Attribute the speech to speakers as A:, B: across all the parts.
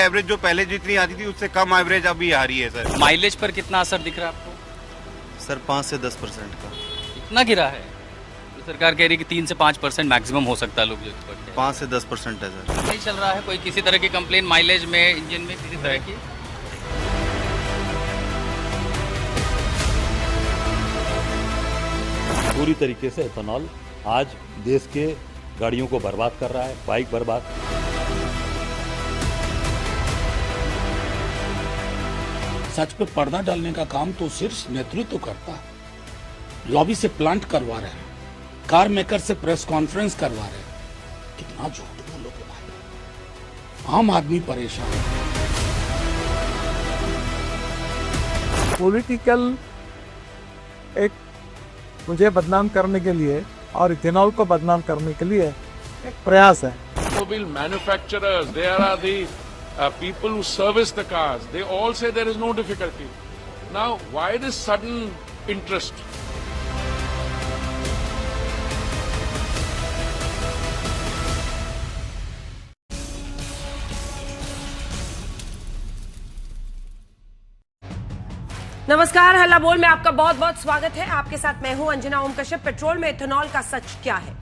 A: Average जो पहले जितनी आती थी उससे कम एवरेज अभी आ रही है सर।
B: माइलेज पर कितना असर दिख रहा है आपको?
C: सर 5 से 10% का।
B: इतना गिरा है? तो सरकार कह रही है कि 3 से 5% मैक्सिमम हो सकता है लोग जो एक्सपर्ट है।
C: 5 से 10% है सर।
B: नहीं चल रहा है कोई किसी तरह की कंप्लेन माइलेज में, इंजन में, किसी तरह की?
D: पूरी तरीके से एथेनॉल आज देश के गाड़ियों को बर्बाद कर रहा है, बाइक बर्बाद।
E: सच पे पर्दा डालने का काम तो शीर्ष नेतृत्व करता है। लॉबी से प्लांट करवा रहे हैं, कार मेकर से प्रेस कॉन्फ्रेंस करवा रहे हैं। कितना झूठ बोलोगे भाई, आम आदमी परेशान है।
F: पॉलिटिकल एक मुझे बदनाम करने के लिए और इथेनॉल को बदनाम करने के लिए एक प्रयास है।
G: Automobile manufacturers, there are the people who service the cars. They all say there is no difficulty. Now, why this sudden interest?
H: नमस्कार, हल्ला बोल में आपका बहुत बहुत स्वागत है। आपके साथ मैं हूं अंजना ओम कश्यप। पेट्रोल में इथेनॉल का सच क्या है?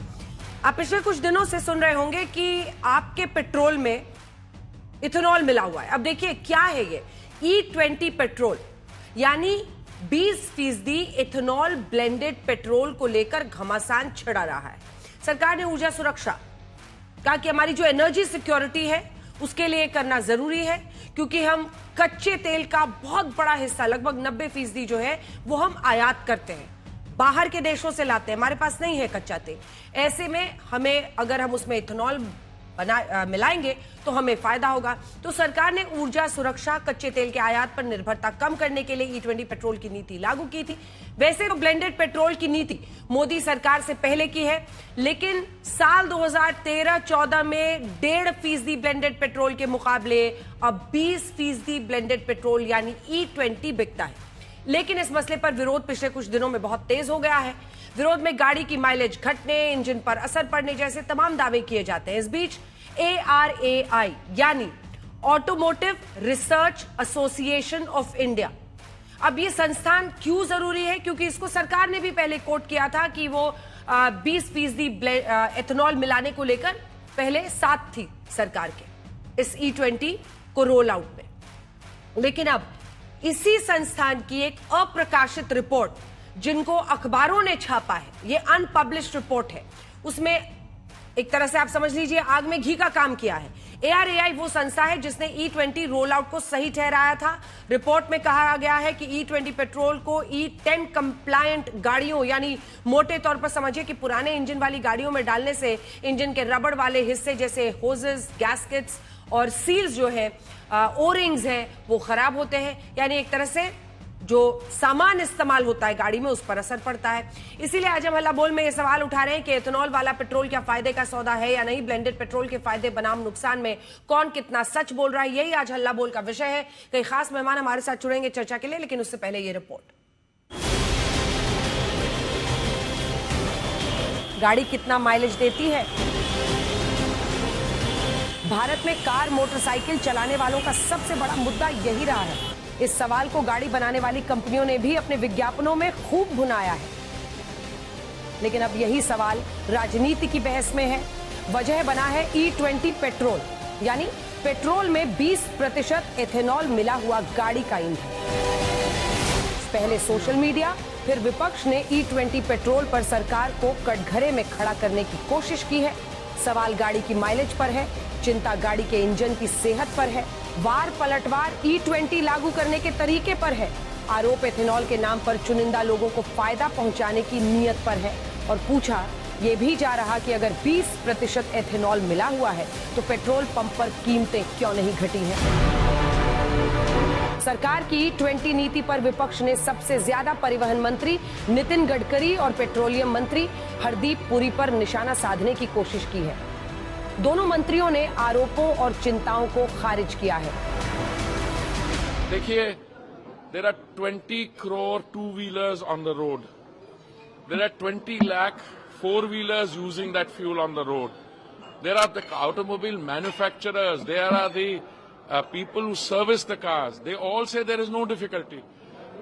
H: आप पिछले कुछ दिनों से सुन रहे होंगे कि आपके पेट्रोल में इथेनॉल मिला हुआ है। अब देखिए क्या है ये E20 पेट्रोल, यानी 20% इथेनॉल ब्लेंडेड पेट्रोल को लेकर घमासान छिड़ा रहा है। सरकार ने ऊर्जा सुरक्षा कहा कि हमारी जो एनर्जी सिक्योरिटी है उसके लिए करना जरूरी है, क्योंकि हम कच्चे तेल का बहुत बड़ा हिस्सा, लगभग 90% जो है वो हम आयात करते हैं, बाहर के देशों से लाते हैं। हमारे पास नहीं है कच्चा तेल। ऐसे में हमें अगर हम उसमें इथेनॉल मिलाएंगे तो हमें फायदा होगा। तो सरकार ने ऊर्जा सुरक्षा, कच्चे तेल के आयात पर निर्भरता कम करने के लिए E20 पेट्रोल की नीति लागू की थी। वैसे तो ब्लेंडेड पेट्रोल की नीति मोदी सरकार से पहले की है, लेकिन साल 2013-14 में 1.5% ब्लेंडेड पेट्रोल के मुकाबले अब 20% ब्लेंडेड पेट्रोल यानी E20 बिकता है। लेकिन इस मसले पर विरोध पिछले कुछ दिनों में बहुत तेज हो गया है। विरोध में गाड़ी की माइलेज घटने, इंजन पर असर पड़ने जैसे तमाम दावे किए जाते हैं। इस बीच ARAI यानी automotive research association of India, अब ये संस्थान क्यों जरूरी है? क्योंकि इसको सरकार ने भी पहले कोट किया था कि वो 20% एथेनॉल मिलाने को लेकर पहले साथ थी सरकार के इस E20 को रोल आउट में। लेकिन अब इसी संस्थान की एक अप्रकाशित रिपोर्ट, जिनको अखबारों ने छापा है, ये अनपब्लिश्ड रिपोर्ट है, उसमें एक तरह से आप समझ लीजिए आग में घी का काम किया है। ARAI वो संस्था है जिसने E20 रोल आउट को सही ठहराया था। रिपोर्ट में कहा गया है कि E20 पेट्रोल को E10 कंप्लायंट गाड़ियों, यानी मोटे तौर पर समझिए कि पुराने इंजन वाली गाड़ियों में डालने से इंजन के रबड़ वाले हिस्से जैसे होजेस, गैस्केट्स और सील्स जो है, ओरिंग्स हैं, वो खराब होते हैं। यानी एक तरह से जो सामान इस्तेमाल होता है गाड़ी में उस पर असर पड़ता है। इसीलिए आज हम हल्ला बोल में ये सवाल उठा रहे हैं कि इथेनॉल वाला पेट्रोल क्या फायदे का सौदा है या नहीं? ब्लेंडेड पेट्रोल के फायदे बनाम नुकसान में कौन कितना सच बोल रहा है, यही आज हल्ला बोल का विषय है। कई खास मेहमान हमारे साथ जुड़ेंगे चर्चा के लिए, लेकिन उससे पहले ये रिपोर्ट। गाड़ी कितना माइलेज देती है? भारत में कार, मोटरसाइकिल चलाने वालों का सबसे बड़ा मुद्दा यही रहा है। इस सवाल को गाड़ी बनाने वाली कंपनियों ने भी अपने विज्ञापनों में खूब भुनाया है, लेकिन अब यही सवाल राजनीति की बहस में है। वजह बना है E20 पेट्रोल, यानी पेट्रोल में 20% एथेनॉल मिला हुआ गाड़ी का ईंधन। पहले सोशल मीडिया, फिर विपक्ष ने E20 पेट्रोल पर सरकार को कटघरे में खड़ा करने की कोशिश की है। सवाल गाड़ी की माइलेज पर है, चिंता गाड़ी के इंजन की सेहत पर है, वार पलटवार E20 लागू करने के तरीके पर है, आरोप एथेनॉल के नाम पर चुनिंदा लोगों को फायदा पहुंचाने की नीयत पर है, और पूछा यह भी जा रहा कि अगर 20% एथेनॉल मिला हुआ है तो पेट्रोल पंप पर कीमतें क्यों नहीं घटी हैं? सरकार की E20 नीति पर विपक्ष ने सबसे ज्यादा परिवहन मंत्री नितिन गडकरी और पेट्रोलियम मंत्री हरदीप पुरी पर निशाना साधने की कोशिश की है। दोनों मंत्रियों ने आरोपों और चिंताओं को खारिज किया है।
G: देखिए, there are 20 crore two-wheelers on the road. There are 20 lakh four-wheelers using that fuel on the road. There are the automobile manufacturers. There are the people who service the cars, they all say there is no difficulty.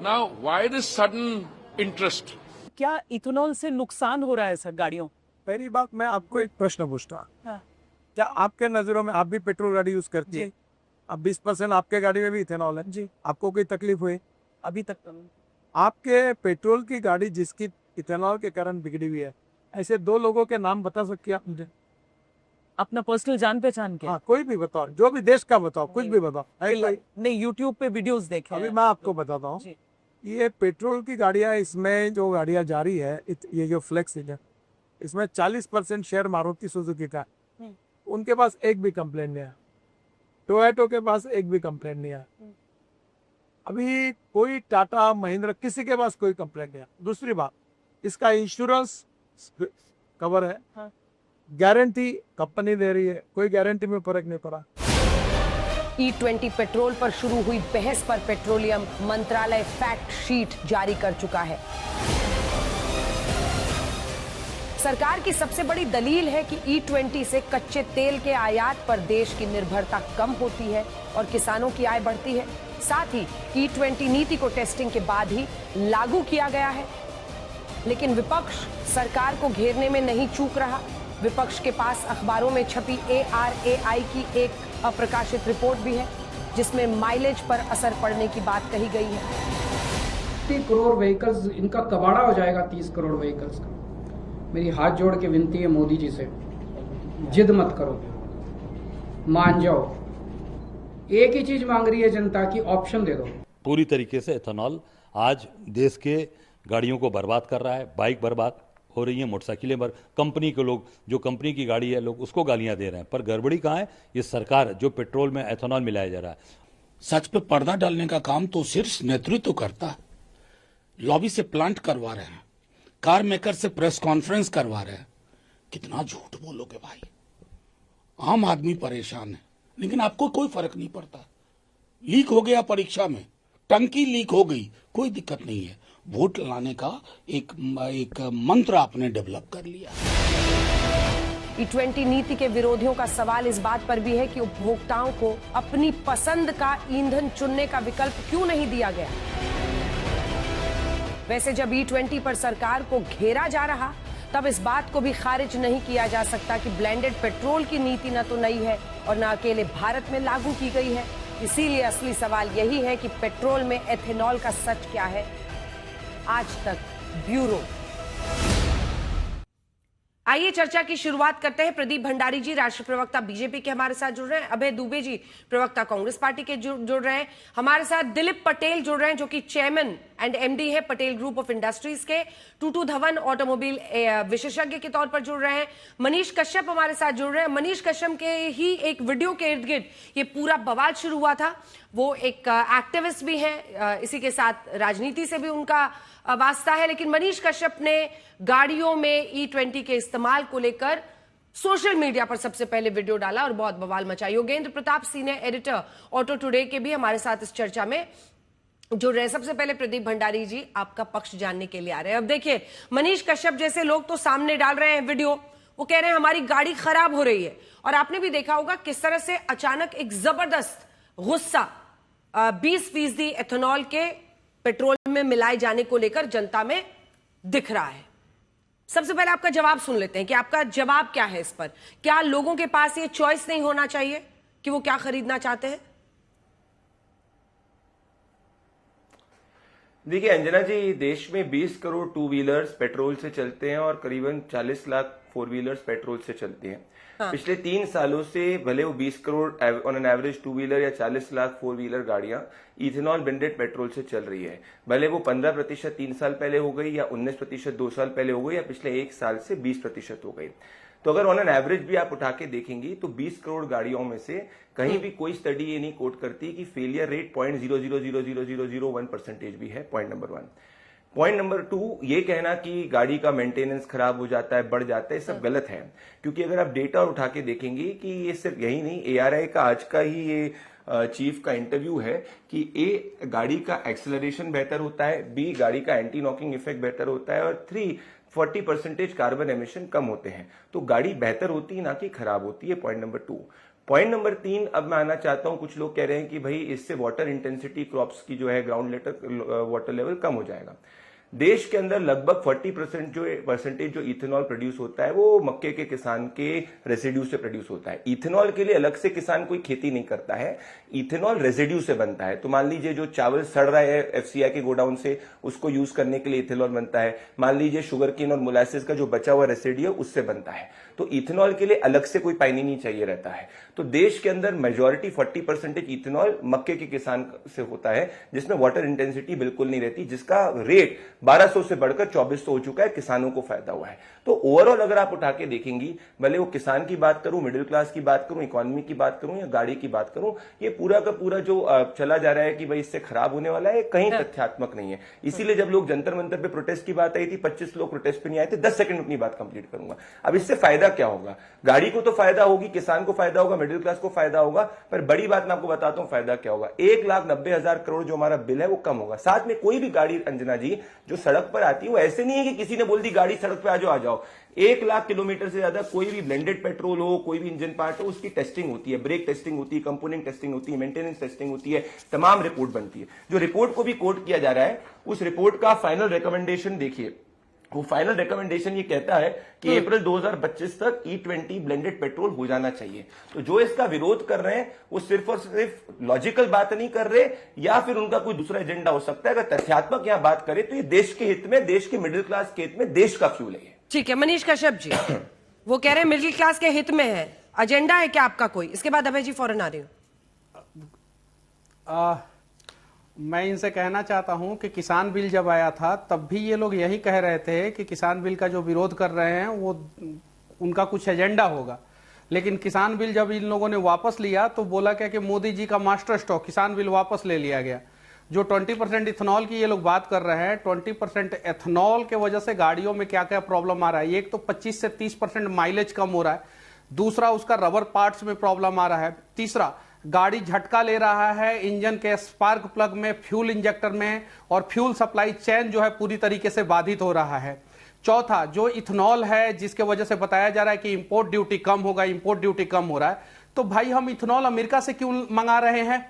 G: Now, why this sudden interest?
I: क्या ethanol से नुकसान हो रहा है sir गाड़ियों?
F: पहली बात मैं आपको एक प्रश्न पूछता हूँ,
I: हाँ।
F: क्या आपके नजरों में आप भी पेट्रोल गाड़ी यूज करती है? अब 20% आपके गाड़ी में भी इथेनॉल है जी, आपको कोई तकलीफ हुई?
I: अभी तक तो नहीं।
F: आपके पेट्रोल की गाड़ी जिसकी इथेनॉल के कारण बिगड़ी हुई है, ऐसे 2 लोगों के नाम बता सकती है आप मुझे?
I: अपना पर्सनल जान पहचान के?
F: हाँ, कोई भी बताओ, जो भी देश का बताओ, कुछ भी बताओ।
I: नहीं, यूट्यूब पे वीडियोस देखे
F: अभी
I: हैं।
F: मैं आपको बताता हूँ, ये पेट्रोल की गाड़ियाँ, इसमें जो गाड़ियाँ जा रही है, ये जो फ्लेक्स है, इसमें 40% शेयर मारुति सुजुकी का है। उनके पास एक भी कंप्लेंट नहीं है, टोयोटो के पास एक भी कंप्लेंट नहीं है, अभी कोई टाटा महिंद्रा किसी के पास कोई कंप्लेंट नहीं है। दूसरी बात, इसका इंश्योरेंस कवर है,
I: हाँ।
F: गारंटी कंपनी दे रही है, कोई गारंटी में फर्क नहीं पड़ा।
H: E20 पेट्रोल पर शुरू हुई बहस पर पेट्रोलियम मंत्रालय फैक्ट शीट जारी कर चुका है। सरकार की सबसे बड़ी दलील है कि E20 से कच्चे तेल के आयात पर देश की निर्भरता कम होती है और किसानों की आय बढ़ती है। साथ ही E20 नीति को टेस्टिंग के बाद ही लागू किया गया है। लेकिन विपक्ष सरकार को घेरने में नहीं चूक रहा। विपक्ष के पास अखबारों में छपी ARAI की एक अप्रकाशित रिपोर्ट भी है, जिसमें माइलेज पर असर पड़ने की बात कही गई है।
J: 30 करोड़ व्हीकल्स, इनका कबाड़ा हो जाएगा 30 करोड़ व्हीकल्स का। मेरी हाथ जोड़ के विनती है मोदी जी से, जिद मत करो, मान जाओ। एक ही चीज मांग रही है जनता की, ऑप्शन दे दो।
D: पूरी तरीके से इथेनॉल आज देश के गाड़ियों को बर्बाद कर रहा है। बाइक बर्बाद हो रही है, मोटरसाइकिलें कंपनी के लोग, जो कंपनी की गाड़ी है, लोग उसको गालियां दे रहे हैं। पर गड़बड़ी कहाँ है? ये सरकार जो पेट्रोल में एथेनॉल मिलाया जा रहा है।
E: सच पे पर्दा डालने का काम तो सिर्फ नेतृत्व करता है। लॉबी से प्लांट करवा रहे हैं, कार मेकर से प्रेस कॉन्फ्रेंस करवा रहे हैं। कितना झूठ बोलोगे भाई। आम आदमी परेशान है, लेकिन आपको कोई फर्क नहीं पड़ता। लीक हो गया परीक्षा में, टंकी लीक हो गई, कोई दिक्कत नहीं है। वोट लाने का एक मंत्र आपने डेवलप कर लिया।
H: E20 नीति के विरोधियों का सवाल इस बात पर भी है कि उपभोक्ताओं को अपनी पसंद का ईंधन चुनने का विकल्प क्यों नहीं दिया गया। वैसे जब E20 पर सरकार को घेरा जा रहा, तब इस बात को भी खारिज नहीं किया जा सकता कि ब्लेंडेड पेट्रोल की नीति न तो नई है और न अकेले भारत में लागू की गई है। इसीलिए असली सवाल यही है कि पेट्रोल में एथेनॉल का सच क्या है। आज तक ब्यूरो। आइए चर्चा की शुरुआत करते हैं। प्रदीप भंडारी जी राष्ट्रीय प्रवक्ता बीजेपी के हमारे साथ जुड़ रहे हैं। अभय दुबे जी प्रवक्ता कांग्रेस पार्टी के जुड़ रहे हैं। हमारे साथ दिलीप पटेल जुड़ रहे हैं, जो कि चेयरमैन एंड एमडी है पटेल ग्रुप ऑफ इंडस्ट्रीज के। टूटू धवन ऑटोमोबाइल विशेषज्ञ के तौर पर जुड़ रहे हैं। मनीष कश्यप हमारे साथ जुड़ रहे हैं। मनीष कश्यप के ही एक वीडियो के इर्द गिर्द ये पूरा बवाल शुरू हुआ था। वो एक एक्टिविस्ट भी हैं, इसी के साथ राजनीति से भी उनका वास्ता है। लेकिन मनीष कश्यप ने गाड़ियों में E20 के इस्तेमाल को लेकर सोशल मीडिया पर सबसे पहले वीडियो डाला और बहुत बवाल मचाई। Yogendra Pratap senior editor auto today के भी हमारे साथ इस चर्चा में जुड़ रहे हैं। सबसे पहले प्रदीप भंडारी जी, आपका पक्ष जानने के लिए आ रहे हैं। अब देखिए, मनीष कश्यप जैसे लोग तो सामने डाल रहे हैं वीडियो, वो कह रहे हैं हमारी गाड़ी खराब हो रही है। और आपने भी देखा होगा किस तरह से अचानक एक जबरदस्त गुस्सा 20% एथेनॉल के पेट्रोल में मिलाए जाने को लेकर जनता में दिख रहा है। सबसे पहले आपका जवाब सुन लेते हैं कि आपका जवाब क्या है इस पर। क्या लोगों के पास ये चॉइस नहीं होना चाहिए कि वो क्या खरीदना चाहते हैं?
K: देखिए अंजना जी, देश में 20 करोड़ टू व्हीलर्स पेट्रोल से चलते हैं और करीबन 40 लाख फोर व्हीलर्स पेट्रोल से चलते हैं। हाँ। पिछले 3 सालों से भले वो 20 crore on an average two wheeler या 40 लाख फोर व्हीलर गाड़ियां इथेनॉल ब्लेंडेड पेट्रोल से चल रही है। भले वो 15% 3 साल पहले हो गई या 19% 2 साल पहले हो गई या पिछले 1 साल से 20% हो गई। तो अगर ऑन एन एवरेज भी आप उठा के देखेंगी तो 20 करोड़ गाड़ियों में से कहीं भी कोई स्टडी ये नहीं कोट करती कि फेलियर रेट 0.000001% भी है। Point number 1। पॉइंट नंबर 2, ये कहना कि गाड़ी का मेंटेनेंस खराब हो जाता है, बढ़ जाता है, सब गलत है। क्योंकि अगर आप डेटा उठा के देखेंगे कि ये सिर्फ यही नहीं, ARAI का आज का ही ये चीफ का इंटरव्यू है कि A, गाड़ी का एक्सेलरेशन बेहतर होता है, B, गाड़ी का एंटी नॉकिंग इफेक्ट बेहतर होता है और 3, 40% कार्बन एमिशन कम होते हैं। तो गाड़ी बेहतर होती है, ना कि खराब होती है। Point number 2। पॉइंट नंबर 3, अब मैं आना चाहता हूं, कुछ लोग कह रहे हैं कि भाई इससे वाटर इंटेंसिटी क्रॉप्स की जो है ग्राउंड वाटर लेवल कम हो जाएगा। देश के अंदर लगभग 40% जो इथेनॉल प्रोड्यूस होता है वो मक्के के किसान के रेसिड्यू से प्रोड्यूस होता है। इथेनॉल के लिए अलग से किसान कोई खेती नहीं करता है, इथेनॉल रेसिड्यू से बनता है। तो मान लीजिए जो चावल सड़ रहा है एफसीआई के गोडाउन से, उसको यूज करने के लिए इथेनॉल बनता है। मान लीजिए शुगर केन और मोलासेस का जो बचा हुआ रेसिड्यू उससे बनता है। तो इथेनॉल के लिए अलग से कोई पानी नहीं चाहिए रहता है। तो देश के अंदर मेजॉरिटी 40% इथेनॉल मक्के के किसान से होता है, जिसमें वाटर इंटेंसिटी बिल्कुल नहीं रहती, जिसका रेट 1200 से बढ़कर 2400 हो चुका है। किसानों को फायदा हुआ है। तो ओवरऑल अगर आप उठा के देखेंगी, भले वो किसान की बात करूं, मिडिल क्लास की बात करूं, इकोनॉमी की बात करूं या गाड़ी की बात करूं, ये पूरा का पूरा जो चला जा रहा है कि भाई इससे खराब होने वाला है, कहीं तथ्यात्मक नहीं है। इसीलिए जब लोग जंतर मंतर पे प्रोटेस्ट की बात आई थी, 25 लोग प्रोटेस्ट पे नहीं आए थे। 10 सेकंड अपनी बात कंप्लीट करूंगा। अब इससे फायदा क्या होगा? गाड़ी को तो फायदा होगी, किसान को फायदा होगा, मिडिल क्लास को फायदा होगा, पर बड़ी बात मैं आपको बताता हूं फायदा क्या होगा। 1,90,000 करोड़ जो हमारा बिल है वो कम होगा। साथ में कोई भी गाड़ी, अंजना जी, जो सड़क पर आती है वो ऐसे नहीं है कि किसी ने बोल दी गाड़ी सड़क पे आ जाओ। 1 लाख किलोमीटर से ज्यादा कोई भी ब्लेंडेड पेट्रोल हो, कोई भी इंजन पार्ट हो, उसकी टेस्टिंग होती है, ब्रेक टेस्टिंग होती है, कंपोनेंट टेस्टिंग होती है, मेंटेनेंस टेस्टिंग होती है, तमाम रिपोर्ट बनती है। जो रिपोर्ट को भी कोट किया जा रहा है, उस रिपोर्ट का फाइनल रिकमेंडेशन देखिए। वो फाइनल रिकमेंडेशन ये कहता है कि अप्रैल 2025 तक E20 ब्लेंडेड पेट्रोल हो जाना चाहिए। तो जो इसका विरोध कर रहे हैं वो सिर्फ और सिर्फ लॉजिकल बात नहीं कर रहे, या फिर उनका कोई दूसरा एजेंडा हो सकता है। अगर तथ्यात्मक यहां बात करें तो ये देश के हित में, देश के मिडिल क्लास के हित में, देश का फ्यूल है।
H: ठीक है, मनीष कश्यप जी वो कह रहे हैं मिडिल क्लास के हित में है। एजेंडा है क्या आपका कोई? इसके बाद अभय जी फौरन आ रही हूं।
L: मैं इनसे कहना चाहता हूं कि किसान बिल जब आया था तब भी ये लोग यही कह रहे थे कि किसान बिल का जो विरोध कर रहे हैं वो उनका कुछ एजेंडा होगा। लेकिन किसान बिल जब इन लोगों ने वापस लिया तो बोला क्या कि मोदी जी का मास्टर स्ट्रोक, किसान बिल वापस ले लिया गया। जो 20% इथेनॉल की ये लोग बात कर रहे हैं, 20% एथेनॉल के वजह से गाड़ियों में क्या क्या प्रॉब्लम आ रहा है। एक तो 25 से 30% माइलेज कम हो रहा है, दूसरा उसका रबर पार्ट्स में प्रॉब्लम आ रहा है, तीसरा गाड़ी झटका ले रहा है इंजन के स्पार्क प्लग में, फ्यूल इंजेक्टर में, और फ्यूल सप्लाई चेन जो है पूरी तरीके से बाधित हो रहा है। चौथा, जो इथेनॉल है जिसके वजह से बताया जा रहा है कि इंपोर्ट ड्यूटी कम होगा, इंपोर्ट ड्यूटी कम हो रहा है। तो भाई हम इथेनॉल अमेरिका से क्यों मंगा रहे हैं?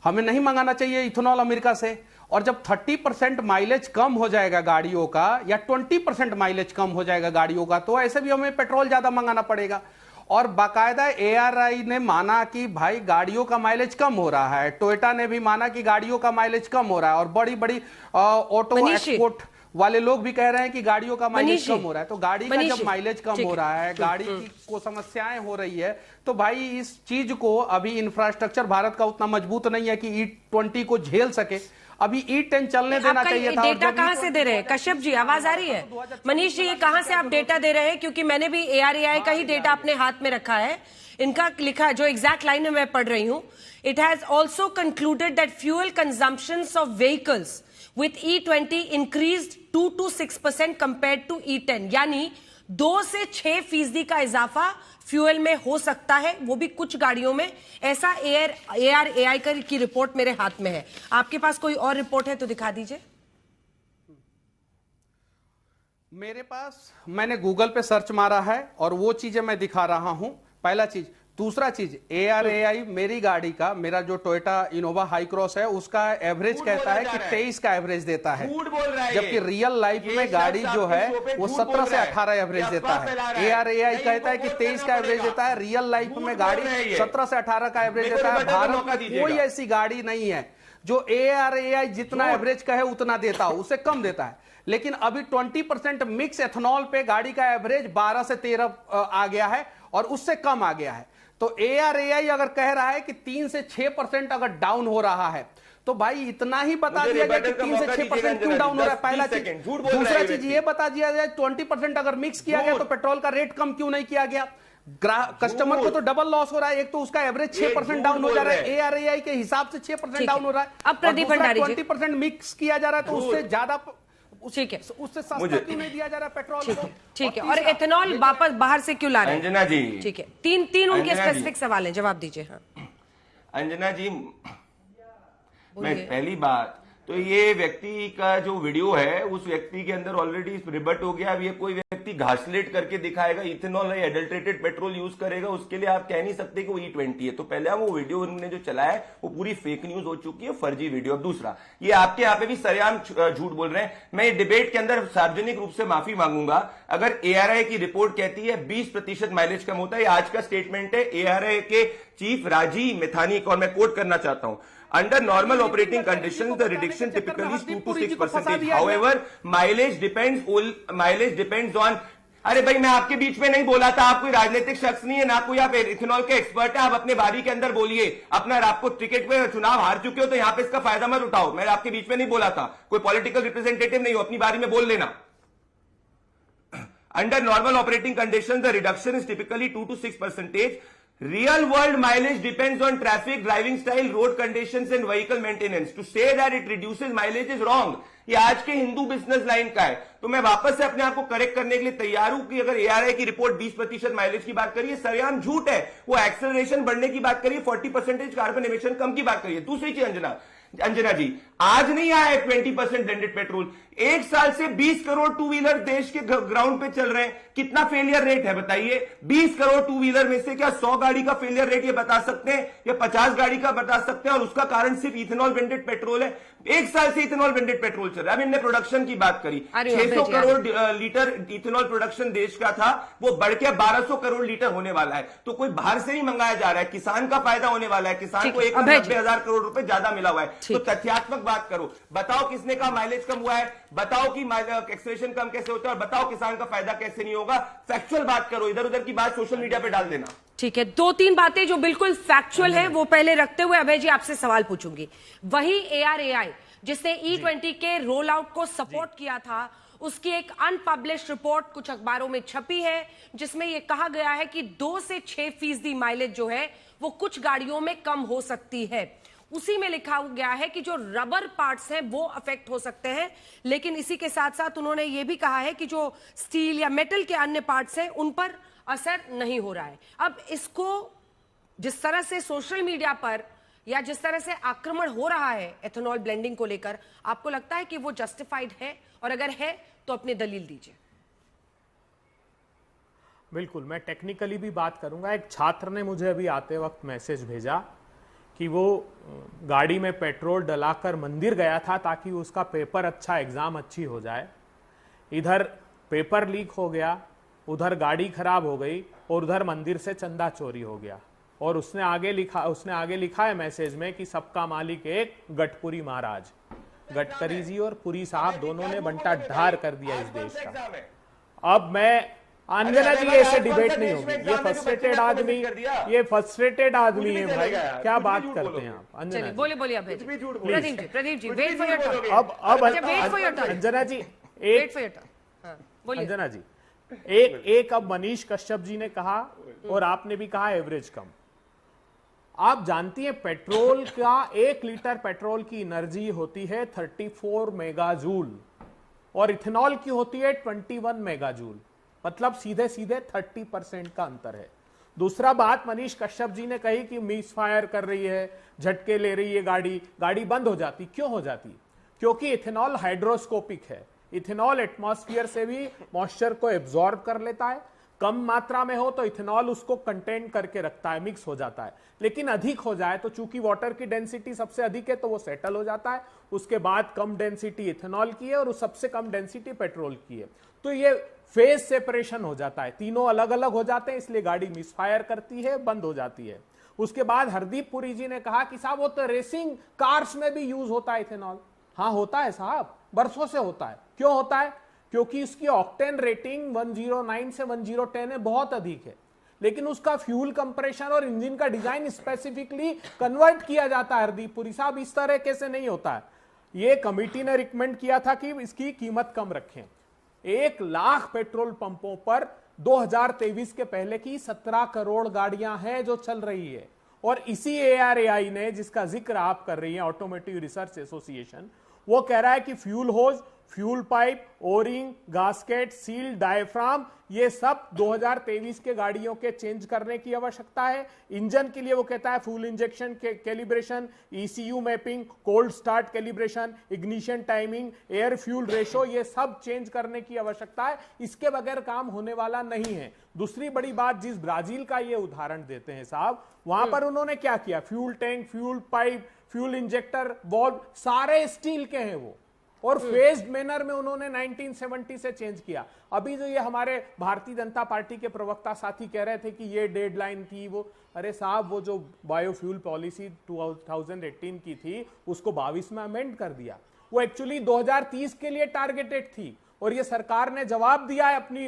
L: हमें नहीं मंगाना चाहिए इथेनॉल अमेरिका से। और जब 30% माइलेज कम हो जाएगा गाड़ियों का, या 20% माइलेज कम हो जाएगा गाड़ियों का, तो ऐसे भी हमें पेट्रोल ज्यादा मंगाना पड़ेगा। और बाकायदा ARI ने माना कि भाई गाड़ियों का माइलेज कम हो रहा है, टोयोटा ने भी माना कि गाड़ियों का माइलेज कम हो रहा है, और बड़ी बड़ी ऑटो एक्सपोर्ट वाले लोग भी कह रहे हैं कि गाड़ियों का माइलेज कम हो रहा है। तो गाड़ी का जब माइलेज कम हो रहा है, गाड़ी की को समस्याएं हो रही है, तो भाई इस चीज को, अभी इंफ्रास्ट्रक्चर भारत का उतना मजबूत नहीं है कि E20 को झेल सके। अभी E10 चलने देना चाहिए था।
H: डेटा कहां से दे रहे हैं? कश्यप जी आवाज आ रही है? मनीष जी ये कहां से आप डेटा दे रहे हैं? क्योंकि मैंने भी ARAI का ही डेटा अपने हाथ में रखा है। इनका लिखा जो एग्जैक्ट लाइन में मैं पढ़ रही हूं, it has also concluded that fuel consumptions of vehicles with E20 increased 2 to 6% compared to E10, यानी 2 से 6% का इजाफा फ्यूल में हो सकता है, वो भी कुछ गाड़ियों में। ऐसा ARAI की रिपोर्ट मेरे हाथ में है। आपके पास कोई और रिपोर्ट है तो दिखा दीजिए।
L: मेरे पास, मैंने गूगल पे सर्च मारा है और वो चीजें मैं दिखा रहा हूं। पहला चीज। दूसरा चीज, ARAI मेरी गाड़ी का, मेरा जो टोयोटा इनोवा हाई क्रॉस है उसका एवरेज कहता है कि 23 का एवरेज देता है, जबकि रियल लाइफ में गाड़ी जो है वो 17 से 18 एवरेज देता है। ARAI कहता है कि 23 का एवरेज देता है, रियल लाइफ में गाड़ी 17 से 18 का एवरेज देता है। भारत में कोई ऐसी गाड़ी नहीं है जो ARAI जितना एवरेज कहे उतना देता हो, उससे कम देता है। लेकिन अभी 20% मिक्स एथेनॉल पे गाड़ी का एवरेज 12 से 13 आ गया है और उससे कम आ गया है। तो ARAI अगर कह रहा है कि 3 से 6% अगर डाउन हो रहा है, तो भाई इतना ही बता दिया जाए कि 3 से 6% क्यों डाउन हो रहा है, पहला चीज। दूसरा चीज ये बता दिया जाए 20% अगर मिक्स किया गया तो पेट्रोल का रेट कम क्यों नहीं किया गया। कस्टमर को तो डबल लॉस हो रहा है। एक तो उसका एवरेज 6% डाउन हो जा रहा है, ARAI के हिसाब से 6% डाउन हो रहा है।
H: अब प्रदीप भंडारी
L: 20% मिक्स किया जा रहा है तो उससे ज्यादा, ठीक है, उससे सस्ता क्यों नहीं दिया जा रहा पेट्रोल को?
H: ठीक है। और एथेनॉल वापस बाहर से क्यों ला रहे हैं?
K: अंजना जी,
H: ठीक है, तीन उनके स्पेसिफिक सवाल हैं, जवाब दीजिए। हाँ
K: अंजना जी, मैं पहली बात तो ये व्यक्ति का जो वीडियो है उस व्यक्ति के अंदर ऑलरेडी रिबट हो गया। अब ये कोई व्यक्ति व्यक्ति घासलेट करके दिखाएगा इथेनॉल है, एडल्ट्रेटेड पेट्रोल यूज करेगा, उसके लिए आप कह नहीं सकते कि वो E20 है। तो पहले वो वीडियो उन्होंने जो चलाया है वो पूरी फेक न्यूज हो चुकी है, फर्जी वीडियो। अब दूसरा, ये आपके यहाँ पे भी सरेआम झूठ बोल रहे हैं। मैं डिबेट के अंदर सार्वजनिक रूप से माफी मांगूंगा। अगर ARI की रिपोर्ट कहती है 20% माइलेज कम होता है, आज का स्टेटमेंट है ARI के चीफ राजीव मेथानिक, और मैं कोट करना चाहता हूं, under normal operating conditions the reduction typically is 2 to 6%. However mileage depends on, अरे भाई मैं आपके बीच में नहीं बोला था, आप कोई राजनीतिक शख्स नहीं है, ना कोई आप इथेनॉल के एक्सपर्ट है। आप अपने बारी के अंदर बोलिए, अपना आपको टिकट पे चुनाव हार चुके हो तो यहां पे इसका फायदा मत उठाओ। मैं आपके बीच में नहीं बोला था, कोई पॉलिटिकल रिप्रेजेंटेटिव नहीं हो, अपनी बारी में बोल लेना। Under normal operating conditions the reduction is typically 2 to 6%. Real world mileage depends on traffic, driving style, road conditions and vehicle maintenance. To say that it reduces mileage is wrong. ये आज के हिंदू बिजनेस लाइन का है। तो मैं वापस से अपने आप को करेक्ट करने के लिए तैयार हूं कि अगर ARI की रिपोर्ट 20% माइलेज की बात करिए, सरेआम झूठ है। वो एक्सेलरेशन बढ़ने की बात करिए, 40% कार्बन एमिशन कम की बात करिए। दूसरी चीज अंजना जी, आज नहीं आया है 20% ब्लेंडेड पेट्रोल। एक साल से 20 करोड़ टू व्हीलर देश के ग्राउंड पे चल रहे हैं। कितना फेलियर रेट है बताइए? 20 करोड़ टू व्हीलर में से क्या 100 गाड़ी का फेलियर रेट ये बता सकते हैं या 50 गाड़ी का बता सकते हैं? और उसका कारण सिर्फ इथेनॉल ब्लेंडेड पेट्रोल है। एक साल से इथेनॉल ब्लेंडेड पेट्रोल चल रहा है। अब इनने प्रोडक्शन की बात करी, 600 करोड़ लीटर इथेनॉल प्रोडक्शन देश का था, वो बढ़ के 1200 करोड़ लीटर होने वाला है। तो कोई बाहर से नहीं मंगाया जा रहा है, किसान का फायदा होने वाला है। किसान को 1,90,000 करोड़ रुपए ज्यादा मिला हुआ है। तो तथ्यात्मक बात करो, बताओ किसने कहा माइलेज कम हुआ है, बताओ कि एक्सेलरेशन कम कैसे होता है, और बताओ किसान का फायदा कैसे नहीं होगा। फैक्चुअल बात करो, इधर उधर की बात सोशल मीडिया पे डाल देना।
H: ठीक है, 2-3 बातें जो बिल्कुल फैक्चुअल है वो पहले रखते हुए अभय जी आपसे सवाल पूछूंगी। वही ARAI जिसने E20 के रोल आउट को सपोर्ट किया था, उसकी एक अनपब्लिश्ड रिपोर्ट कुछ अखबारों में छपी है जिसमें यह कहा गया है कि 2 से 6% माइलेज जो है वो कुछ गाड़ियों में कम हो सकती है। उसी में लिखा गया है कि जो रबर पार्ट्स हैं वो अफेक्ट हो सकते हैं, लेकिन इसी के साथ साथ उन्होंने ये भी कहा है कि जो स्टील या मेटल के अन्य पार्ट्स हैं उन पर असर नहीं हो रहा है। अब इसको जिस तरह से सोशल मीडिया पर या जिस तरह से आक्रमण हो रहा है एथेनॉल ब्लेंडिंग को लेकर, आपको लगता है कि वो जस्टिफाइड है? और अगर है तो अपनी दलील दीजिए।
M: बिल्कुल, मैं टेक्निकली भी बात करूंगा। एक छात्र ने मुझे अभी आते वक्त मैसेज भेजा कि वो गाड़ी में पेट्रोल डलाकर मंदिर गया था ताकि उसका पेपर अच्छा, एग्जाम अच्छी हो जाए। इधर पेपर लीक हो गया, उधर गाड़ी खराब हो गई और उधर मंदिर से चंदा चोरी हो गया। और उसने आगे लिखा है मैसेज में कि सबका मालिक एक गडकरी महाराज। गडकरी जी और पुरी साहब दोनों ने बंटा ढार कर दिया इस देश का। अब मैं अंजना जी, ऐसे डिबेट नहीं होगी। ये फ्रस्ट्रेटेड आदमी है भाई, क्या बात करते हैं आप? अंजना जी
H: बोलिए Pradeep ji wait for your turn.
M: अब अंजना जी अंजना जी एक अब मनीष कश्यप जी ने कहा और आपने भी कहा एवरेज कम। आप जानती हैं पेट्रोल का 1 लीटर पेट्रोल की एनर्जी होती है 34 मेगाजूल और इथेनॉल की होती है 21 मेगाजूल, मतलब सीधे सीधे 30% का अंतर है। दूसरा बात मनीष कश्यप जी ने कही कि मिस फायर कर रही है, झटके ले रही है गाड़ी बंद हो जाती। क्यों हो जाती? क्योंकि इथेनॉल हाइड्रोस्कोपिक है। इथेनॉल एटमॉस्फेयर से भी मॉइस्चर को एब्जॉर्ब कर लेता है। कम मात्रा में हो तो इथेनॉल उसको कंटेन करके रखता है, मिक्स हो जाता है। लेकिन अधिक हो जाए तो चूंकि वाटर की डेंसिटी सबसे अधिक है तो वो सेटल हो जाता है। उसके बाद कम डेंसिटी इथेनॉल की है और उस सबसे कम डेंसिटी पेट्रोल की है। तो ये फेज सेपरेशन हो जाता है, तीनों अलग अलग हो जाते हैं, इसलिए गाड़ी मिसफायर करती है, बंद हो जाती है। उसके बाद हरदीप पुरी जी ने कहा कि साहब वो तो रेसिंग कार्स में भी यूज होता है इथेनॉल। हाँ होता है साहब, बरसों से होता है। क्यों होता है? क्योंकि उसकी ऑक्टेन रेटिंग 109 से 1010 है, बहुत अधिक है। लेकिन उसका फ्यूल कंप्रेशन और इंजन का डिजाइन स्पेसिफिकली कन्वर्ट किया जाता है। हरदीप पुरी साहब, इस तरह कैसे नहीं होता है। ये कमिटी ने रिकमेंड किया था कि इसकी कीमत कम रखें। 1 लाख पेट्रोल पंपों पर 2023 के पहले की 17 करोड़ गाड़ियां हैं जो चल रही है। और इसी ARAI ने, जिसका जिक्र आप कर रही हैं, ऑटोमोटिव रिसर्च एसोसिएशन, वो कह रहा है कि fuel hose fuel pipe, O ring, gasket, seal, diaphragm, ये सब 2023 के गाड़ियों के चेंज करने की आवश्यकता है। इंजन के लिए वो कहता है fuel injection calibration, ECU mapping, cold start calibration, ignition timing, air fuel ratio, ये सब चेंज करने की आवश्यकता है। इसके बगैर काम होने वाला नहीं है। दूसरी बड़ी बात, जिस ब्राजील का ये उदाहरण देते हैं साहब, वहां पर उन्होंने क्या किया, fuel tank, fuel pipe, fuel injector, ball सारे स्टील के हैं वो, और फेज्ड मैनर में उन्होंने 1970 से चेंज किया। अभी जो ये हमारे भारतीय जनता पार्टी के प्रवक्ता साथी कह रहे थे कि ये डेडलाइन थी, वो अरे साहब वो जो बायोफ्यूल पॉलिसी 2018 की थी उसको 22 में अमेंड कर दिया। वो एक्चुअली 2030 के लिए टारगेटेड थी, और ये सरकार ने जवाब दिया है अपनी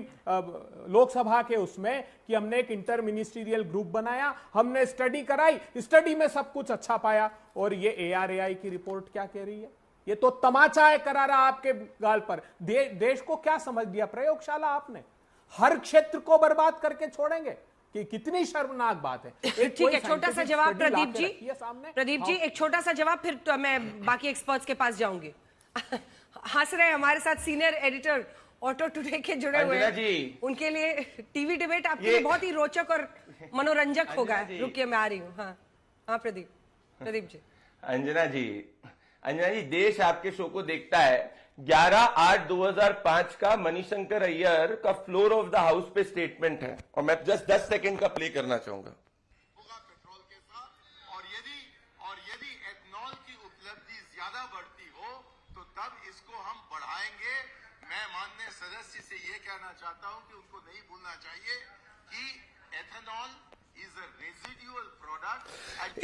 M: लोकसभा के उसमें कि हमने एक इंटर मिनिस्ट्रियल ग्रुप बनाया, हमने स्टडी कराई, स्टडी में सब कुछ अच्छा पाया। और ये ARAI की रिपोर्ट क्या कह रही है, ये तो तमाचा है करारा आपके गाल पर। देश को क्या समझ लिया प्रयोगशाला आपने, हर क्षेत्र को बर्बाद करके छोड़ेंगे, कि कितनी शर्मनाक बात है।
H: ठीक है, छोटा सा जवाब प्रदीप जी। प्रदीप जी एक छोटा सा जवाब, फिर तो मैं बाकी एक्सपर्ट्स के पास जाऊंगी। हंस रहे हमारे साथ सीनियर एडिटर ऑटो टुडे के जुड़े हुए हैं, उनके लिए टीवी डिबेट आपके लिए बहुत ही रोचक और मनोरंजक होगा। रुकिए मैं आ रही हूँ। हाँ प्रदीप जी।
K: अंजना जी, देश आपके शो को देखता है। 11/8/2005 का मणिशंकर अय्यर का फ्लोर ऑफ द हाउस पे स्टेटमेंट है, और मैं जस्ट 10 सेकंड का प्ले करना चाहूंगा।
N: पेट्रोल के साथ, और यदि एथनॉल की उपलब्धि ज्यादा बढ़ती हो तो तब इसको हम बढ़ाएंगे। मैं माननीय सदस्य से ये कहना चाहता हूं कि उनको नहीं भूलना चाहिए कि ethanol is a residual product.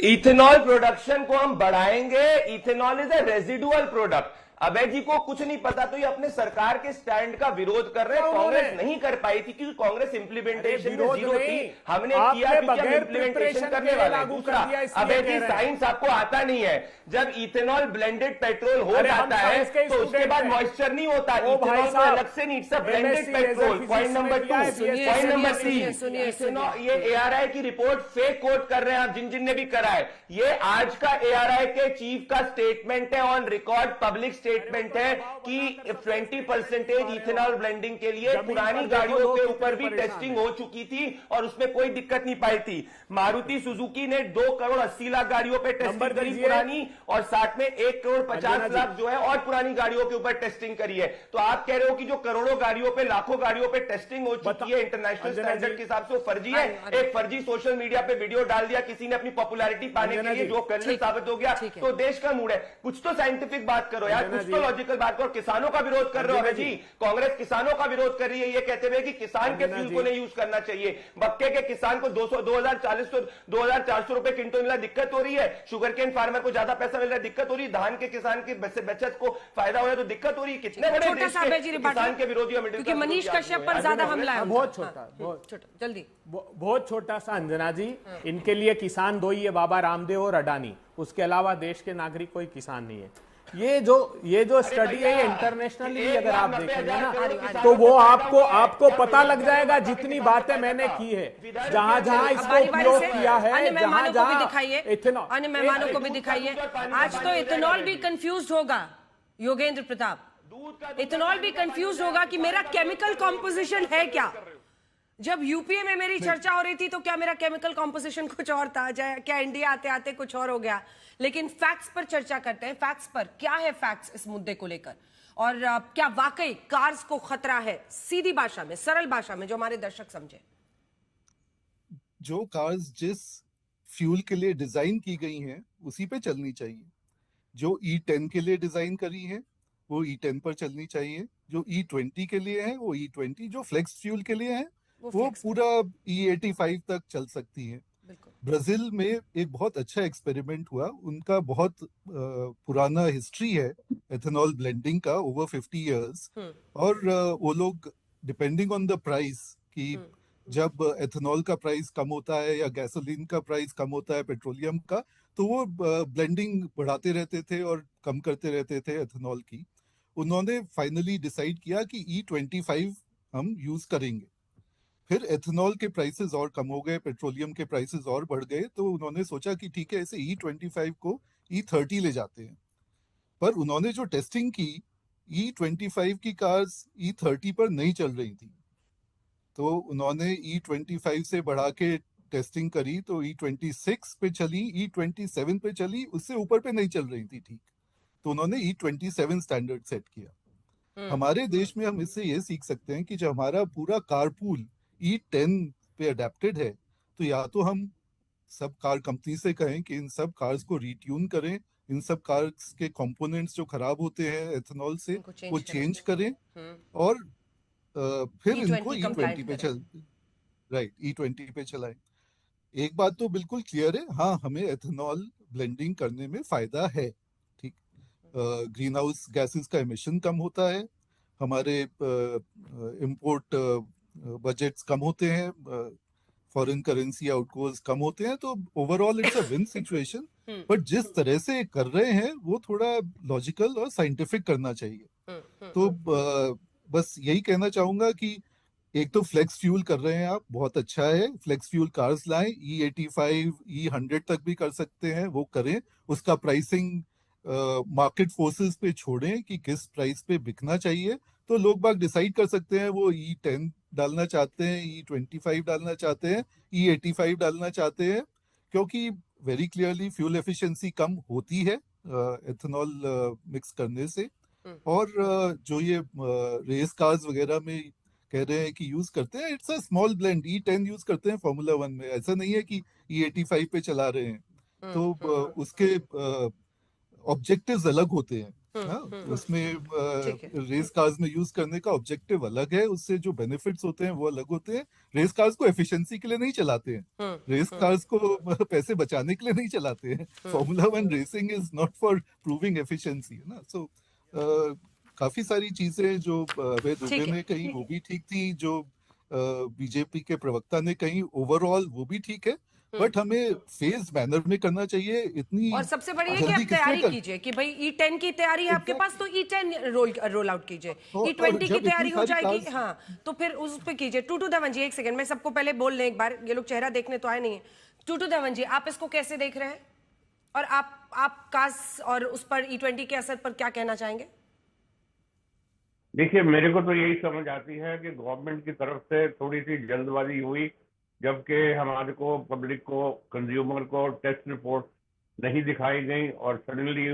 K: Ethanol production को हम बढ़ाएंगे। Ethanol is a residual product. Abhay ji को कुछ नहीं पता, तो ये अपने सरकार के स्टैंड का विरोध कर रहे हैं। कांग्रेस नहीं कर पाई थी क्योंकि कांग्रेस इंप्लीमेंटेशन में जीरो थी। हमने किया इंप्लीमेंटेशन करने वाला है। दूसरा, अभय जी साइंस आपको आता नहीं है। जब इथेनॉल ब्लेंडेड पेट्रोल हो जाता है तो उसके बाद मॉइस्चर नहीं होता, इथेनॉल को अलग से नहीं, सब blended petrol. Point number 2। Point number 3, ये ARAI की रिपोर्ट फेक कोट कर रहे हैं आप, जिन ने भी करा है। ये आज का ARAI के चीफ का स्टेटमेंट है, ऑन रिकॉर्ड पब्लिक स्टेटमेंट है कि 20% इथेनॉल ब्लेंडिंग के लिए पुरानी गाड़ियों के ऊपर भी टेस्टिंग हो चुकी थी और उसमें कोई दिक्कत नहीं पाई थी। मारुति सुजुकी ने 2,80,00,000 गाड़ियों पे टेस्टिंग करी पुरानी, और साथ में 1,50,00,000 जो है और पुरानी गाड़ियों के ऊपर टेस्टिंग करी है। तो आप कह रहे हो कि जो करोड़ों गाड़ियों पे, लाखों गाड़ियों पे टेस्टिंग हो चुकी है इंटरनेशनल स्टैंडर्ड के हिसाब से, वो फर्जी है। एक फर्जी सोशल मीडिया पे वीडियो डाल दिया किसी ने अपनी पॉपुलैरिटी पाने के लिए, जो फेलियर साबित हो गया। तो देश का मूड है, कुछ तो साइंटिफिक बात करो यार, कुछ तो लॉजिकल बात करो। किसानों का विरोध कर रहे हो जी, कांग्रेस किसानों का विरोध कर रही है ये कहते हुए कि किसान के फ्यूल को नहीं यूज करना चाहिए। मक्के के किसान को 2,400 रुपए क्विंटल मिला, दिक्कत हो रही है। शुगर केन फार्मर को ज्यादा पैसा मिल रहा है, दिक्कत हो रही है। धान के किसान की बचत को फायदा हो रहा है तो दिक्कत हो रही है। कितने बड़े देश के किसान के विरोधी,
H: क्योंकि मनीष कश्यप पर ज्यादा हमला है।
M: बहुत छोटा, जल्दी, बहुत छोटा सा। अंजना जी, इनके लिए किसान दो ही है, बाबा रामदेव और अडानी। उसके अलावा देश के नागरिक कोई किसान नहीं है। ये जो स्टडी है, ये इंटरनेशनली अगर आप देखेंगे ना, तो वो आपको पता लग जाएगा। जितनी बातें मैंने की है, जहां इसको उपयोग किया है,
H: अन्य मेहमानों को भी दिखाइए। आज तो इथेनॉल भी कंफ्यूज होगा, योगेंद्र प्रताप, इथेनॉल भी कंफ्यूज होगा कि मेरा केमिकल कॉम्पोजिशन है क्या। जब यूपीए में मेरी चर्चा हो रही थी तो क्या मेरा केमिकल कॉम्पोजिशन कुछ और था, क्या इंडिया आते आते कुछ और हो गया। लेकिन फैक्ट्स पर चर्चा करते हैं। फैक्ट्स पर क्या है, फैक्ट्स इस मुद्दे को लेकर, और क्या वाकई कार्स को खतरा है, सीधी भाषा में, सरल भाषा में, जो हमारे दर्शक समझे।
O: जो कार्स जिस फ्यूल के लिए डिजाइन की गई हैं उसी पे चलनी चाहिए। जो E10 के लिए डिजाइन करी है वो E10 पर चलनी चाहिए। जो E20 के लिए है वो E20, जो फ्लेक्स फ्यूल के लिए है वो पूरा E85 तक चल सकती है। ब्राजील में एक बहुत अच्छा एक्सपेरिमेंट हुआ, उनका बहुत पुराना हिस्ट्री है एथेनॉल ब्लेंडिंग का, ओवर 50 इयर्स। और वो लोग डिपेंडिंग ऑन द प्राइस, कि जब एथेनॉल का प्राइस कम होता है या गैसोलीन का प्राइस कम होता है, पेट्रोलियम का, तो वो ब्लेंडिंग बढ़ाते रहते थे और कम करते रहते थे एथेनॉल की। उन्होंने फाइनली डिसाइड किया कि E25 हम यूज करेंगे। फिर एथेनॉल के प्राइसेस और कम हो गए, पेट्रोलियम के प्राइसेस और बढ़ गए, तो उन्होंने सोचा कि ठीक है, इसे E25 को E30 ले जाते हैं। पर उन्होंने जो टेस्टिंग की E25 की कार्स E30 पर नहीं चल रही थी, तो उन्होंने E25 से बढ़ा के टेस्टिंग करी, तो E26 पे चली, E27 पे चली, उससे ऊपर पे नहीं चल रही थी, ठीक, तो उन्होंने E27 स्टैंडर्ड सेट किया। हमारे देश में हम इससे ये सीख सकते हैं कि जब हमारा पूरा कारपूल E10 पे अडेप्टेड है, तो या तो हम सब कार कंपनी से कहें कि इन सब कार्स को रीट्यून करें, इन सब कार्स के कंपोनेंट्स जो खराब होते हैं एथेनॉल से वो चेंज करें, और फिर इनको E20 पे E20 पे चलाएं। एक बात तो बिल्कुल क्लियर है, हाँ, हमें एथेनॉल ब्लेंडिंग करने में फायदा है, ठीक, ग्रीन हाउस गैसेस का एमिशन कम होता है, हमारे इंपोर्ट बजट्स कम होते हैं, फॉरेन करेंसी आउटगोज कम होते हैं, तो overall it's a win situation. But जिस तरह से कर रहे हैं वो थोड़ा लॉजिकल और साइंटिफिक करना चाहिए। तो बस यही कहना चाहूंगा कि एक तो फ्लेक्स फ्यूल कर रहे हैं आप, बहुत अच्छा है, फ्लेक्स फ्यूल कार्स लाएं, E85 E100 तक भी कर सकते हैं, वो करें, उसका प्राइसिंग मार्केट फोर्सेस पे छोड़ें कि किस प्राइस पे बिकना चाहिए, तो लोग बाग डिसाइड कर सकते हैं वो E10 डालना चाहते हैं, E25 डालना चाहते हैं, E85 डालना चाहते हैं, क्योंकि वेरी क्लियरली फ्यूल एफिशिएंसी कम होती है एथेनॉल मिक्स करने से। और जो ये रेस कार्स वगैरह में कह रहे हैं कि यूज करते हैं, it's a small blend, E10 use करते हैं फॉर्मूला 1 में, ऐसा नहीं है कि E85 पे चला रहे हैं, तो उसके ऑब्जेक्टिव्स अलग होते हैं। उसमें रेस कार्स में यूज करने का ऑब्जेक्टिव अलग है, उससे जो बेनिफिट्स होते हैं वो अलग होते हैं। रेस कार्स को एफिशिएंसी के लिए नहीं चलाते हैं, रेस कार्स को पैसे बचाने के लिए नहीं चलाते हैं। Formula 1 racing is not for proving efficiency, है ना। सो काफी सारी चीजें जो अभय दुबे ने कही वो भी ठीक थी, जो बीजेपी के प्रवक्ता ने कही ओवरऑल वो भी ठीक है, बट हमें फेज मैनर में करना चाहिए। इतनी
H: और सबसे बड़ी है कि आप तैयारी कीजिए कि भाई E10 की तैयारी है आपके पास, तो E10 रोल आउट कीजिए, E20 की तैयारी हो जाएगी, हाँ, तो फिर उस पे कीजिए। टूटू धवन जी, एक सेकंड में सबको पहले बोल लें, एक बार ये लोग चेहरा देखने तो आए नहीं है। टूटू धवन जी, आप इसको कैसे देख रहे हैं, और आप कास और उस पर E20 के असर पर क्या कहना चाहेंगे?
G: देखिए, मेरे को तो यही समझ आती है कि गवर्नमेंट की तरफ से थोड़ी सी जल्दबाजी हुई, जबकि हमारे को, पब्लिक को, कंज्यूमर को टेस्ट रिपोर्ट नहीं दिखाई गई, और सडनली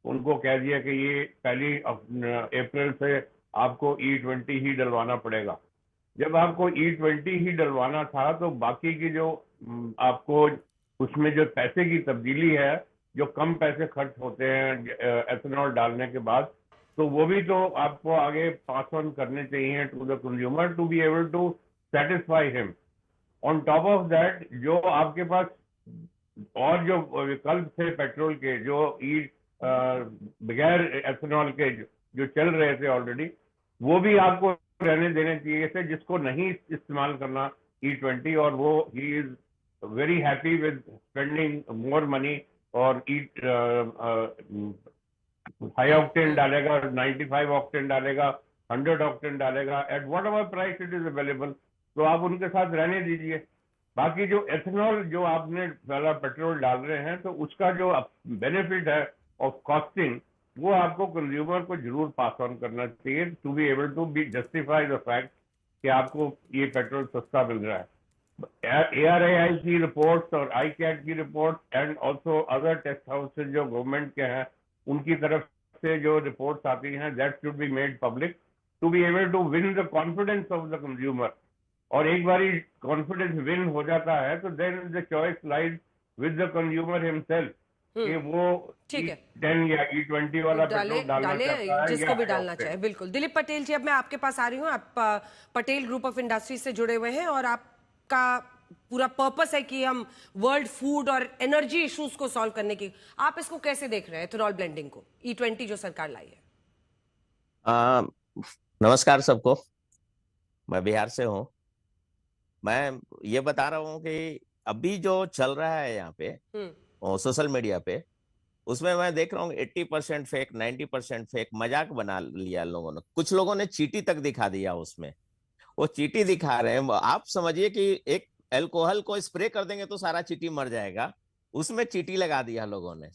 G: उनको कह दिया कि ये 1 अप्रैल से आपको E20 ही डलवाना पड़ेगा। जब आपको E20 ही डलवाना था, तो बाकी की जो आपको उसमें जो पैसे की तब्दीली है, जो कम पैसे खर्च होते हैं एथेनॉल डालने के बाद, तो वो भी तो आपको आगे पास ऑन करने चाहिए to the consumer to be able to satisfy him. On top of that, जो आपके पास और जो विकल्प थे पेट्रोल के, जो बगैर एथेनॉल के जो चल रहे थे ऑलरेडी, वो भी आपको रहने देने चाहिए थे, जिसको नहीं इस्तेमाल करना E20, और वो he is very happy with spending more money, और हाई ऑक्टेन डालेगा, 95 ऑक्टेन डालेगा, 100 ऑक्टेन डालेगा, at what ever price it is available, तो आप उनके साथ रहने दीजिए। बाकी जो एथेनॉल जो आपने वाला पेट्रोल डाल रहे हैं, तो उसका जो बेनिफिट है ऑफ कॉस्टिंग, वो आपको कंज्यूमर को जरूर पास ऑन करना चाहिए to be able to be justify the fact कि आपको ये पेट्रोल सस्ता मिल रहा है। ARAI की रिपोर्ट्स और ICAT की reports and also other test houses जो गवर्नमेंट के हैं, उनकी तरफ से जो रिपोर्ट्स आती हैं, that should be made public to be able to win the confidence of the consumer. और एक बार कॉन्फिडेंस विन हो जाता है, तो then the choice lies with the consumer himself कि वो E10 या E20 वाला पेट्रोल डालना चाहता है,
H: जिसको भी डालना चाहे। बिल्कुल। दिलीप पटेल जी, अब मैं आपके पास आ रही हूँ। आप पटेल ग्रुप ऑफ इंडस्ट्रीज से जुड़े हुए हैं, और आपका पूरा पर्पस है कि हम वर्ल्ड फूड और एनर्जी इश्यूज को सॉल्व करने की, आप इसको कैसे देख रहे हैं एथेनॉल ब्लेंडिंग को, E20 जो सरकार लाई है?
P: नमस्कार सबको, मैं बिहार से हूँ। मैं ये बता रहा हूँ कि अभी जो चल रहा है यहाँ पे सोशल मीडिया पे, उसमें मैं देख रहा हूँ 80% फेक, 90% फेक, मजाक बना लिया लोगों ने। कुछ लोगों ने चीटी तक दिखा दिया, उसमें वो चीटी दिखा रहे हैं। आप समझिए कि एक अल्कोहल को स्प्रे कर देंगे तो सारा चीटी मर जाएगा, उसमें चीटी लगा दिया लोगों ने।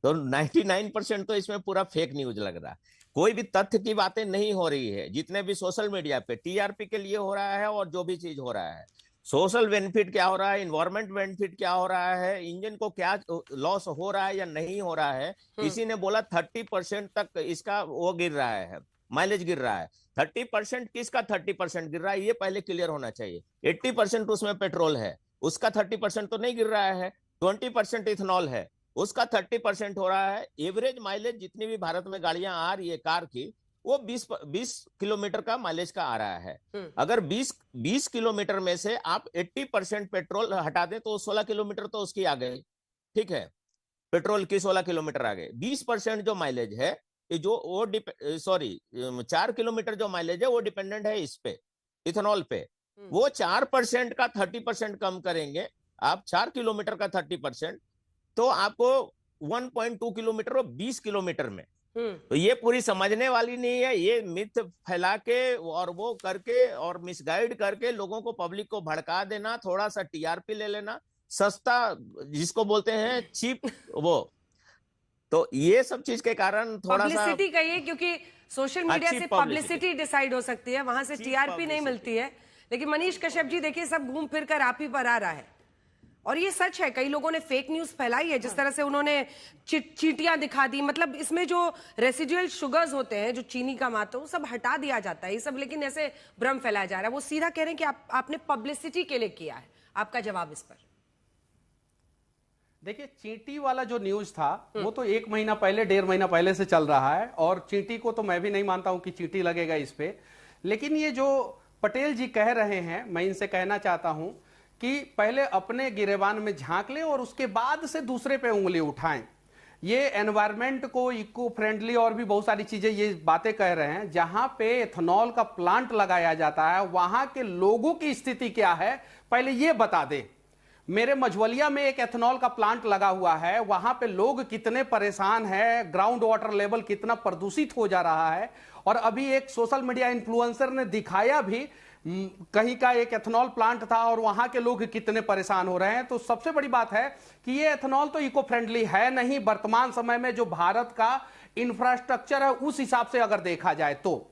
P: तो 99% तो इसमें पूरा फेक न्यूज लग रहा है। कोई भी तथ्य की बातें नहीं हो रही है। जितने भी सोशल मीडिया पे टीआरपी के लिए हो रहा है और जो भी चीज हो रहा है, सोशल बेनिफिट क्या हो रहा है, इन्वायरमेंट बेनिफिट क्या हो रहा है, इंजन को क्या लॉस हो रहा है या नहीं हो रहा है। किसी ने बोला 30% तक इसका वो गिर रहा है, माइलेज गिर रहा है। 30% किसका 30% गिर रहा है, ये पहले क्लियर होना चाहिए। 80% उसमें पेट्रोल है, उसका 30% तो नहीं गिर रहा है। 20% इथेनॉल है, उसका 30% हो रहा है। एवरेज माइलेज जितनी भी भारत में गाड़ियां आ रही है कार की, वो 20 किलोमीटर का माइलेज का आ रहा है। अगर 20 किलोमीटर में से आप 80% पेट्रोल हटा दें तो 16 किलोमीटर तो उसकी आ गई, ठीक है, पेट्रोल की 16 किलोमीटर आ गए। 20% जो माइलेज है, जो वो 4 किलोमीटर जो माइलेज है वो डिपेंडेंट है इस पे, इथेनॉल पे। वो 4% का 30% कम करेंगे आप, 4 किलोमीटर का 30%, तो आपको 1.2 किलोमीटर और 20 किलोमीटर में। तो ये पूरी समझने वाली नहीं है, ये मिथ फैला के और वो करके और मिसगाइड करके लोगों को, पब्लिक को भड़का देना, थोड़ा सा टीआरपी ले लेना, सस्ता जिसको बोलते हैं चीप, वो तो ये सब चीज के कारण थोड़ा सा
H: पब्लिसिटी कहिए, क्योंकि सोशल मीडिया से पब्लिसिटी डिसाइड हो सकती है, वहां से टीआरपी नहीं मिलती है। लेकिन मनीष कश्यप जी देखिए, सब घूम फिर कर आप ही पर आ रहा है और ये सच है। कई लोगों ने फेक न्यूज फैलाई है, जिस तरह से उन्होंने चीटियां दिखा दी, मतलब इसमें जो रेसिडुअल शुगर्स होते हैं, जो चीनी का मात्रा, वो सब हटा दिया जाता है ये सब, लेकिन ऐसे भ्रम फैलाया जा रहा है। वो सीधा कह रहे हैं कि आपने पब्लिसिटी के लिए किया है। आपका जवाब इस पर?
L: देखिए, चींटी वाला जो न्यूज था वो तो 1 महीना पहले, 1.5 महीना पहले से चल रहा है, और चींटी को तो मैं भी नहीं मानता हूं कि चींटी लगेगा इस पे। लेकिन ये जो पटेल जी कह रहे हैं, मैं इनसे कहना चाहता हूं कि पहले अपने गिरेबान में झांक ले और उसके बाद से दूसरे पे उंगली उठाएं। ये एनवायरमेंट को इको फ्रेंडली और भी बहुत सारी चीजें ये बातें कह रहे हैं। जहां पे एथेनॉल का प्लांट लगाया जाता है, वहां के लोगों की स्थिति क्या है पहले ये बता दे। मेरे मझवलिया में एक एथेनॉल का प्लांट लगा हुआ है, वहां पे लोग कितने परेशान हैं, ग्राउंड वाटर लेवल कितना प्रदूषित हो जा रहा है। और अभी एक सोशल मीडिया इन्फ्लुएंसर ने दिखाया भी, कहीं का एक एथेनॉल प्लांट था और वहां के लोग कितने परेशान हो रहे हैं। तो सबसे बड़ी बात है कि ये एथेनॉल तो इको फ्रेंडली है नहीं वर्तमान समय में, जो भारत का इंफ्रास्ट्रक्चर है उस हिसाब से अगर देखा जाए तो।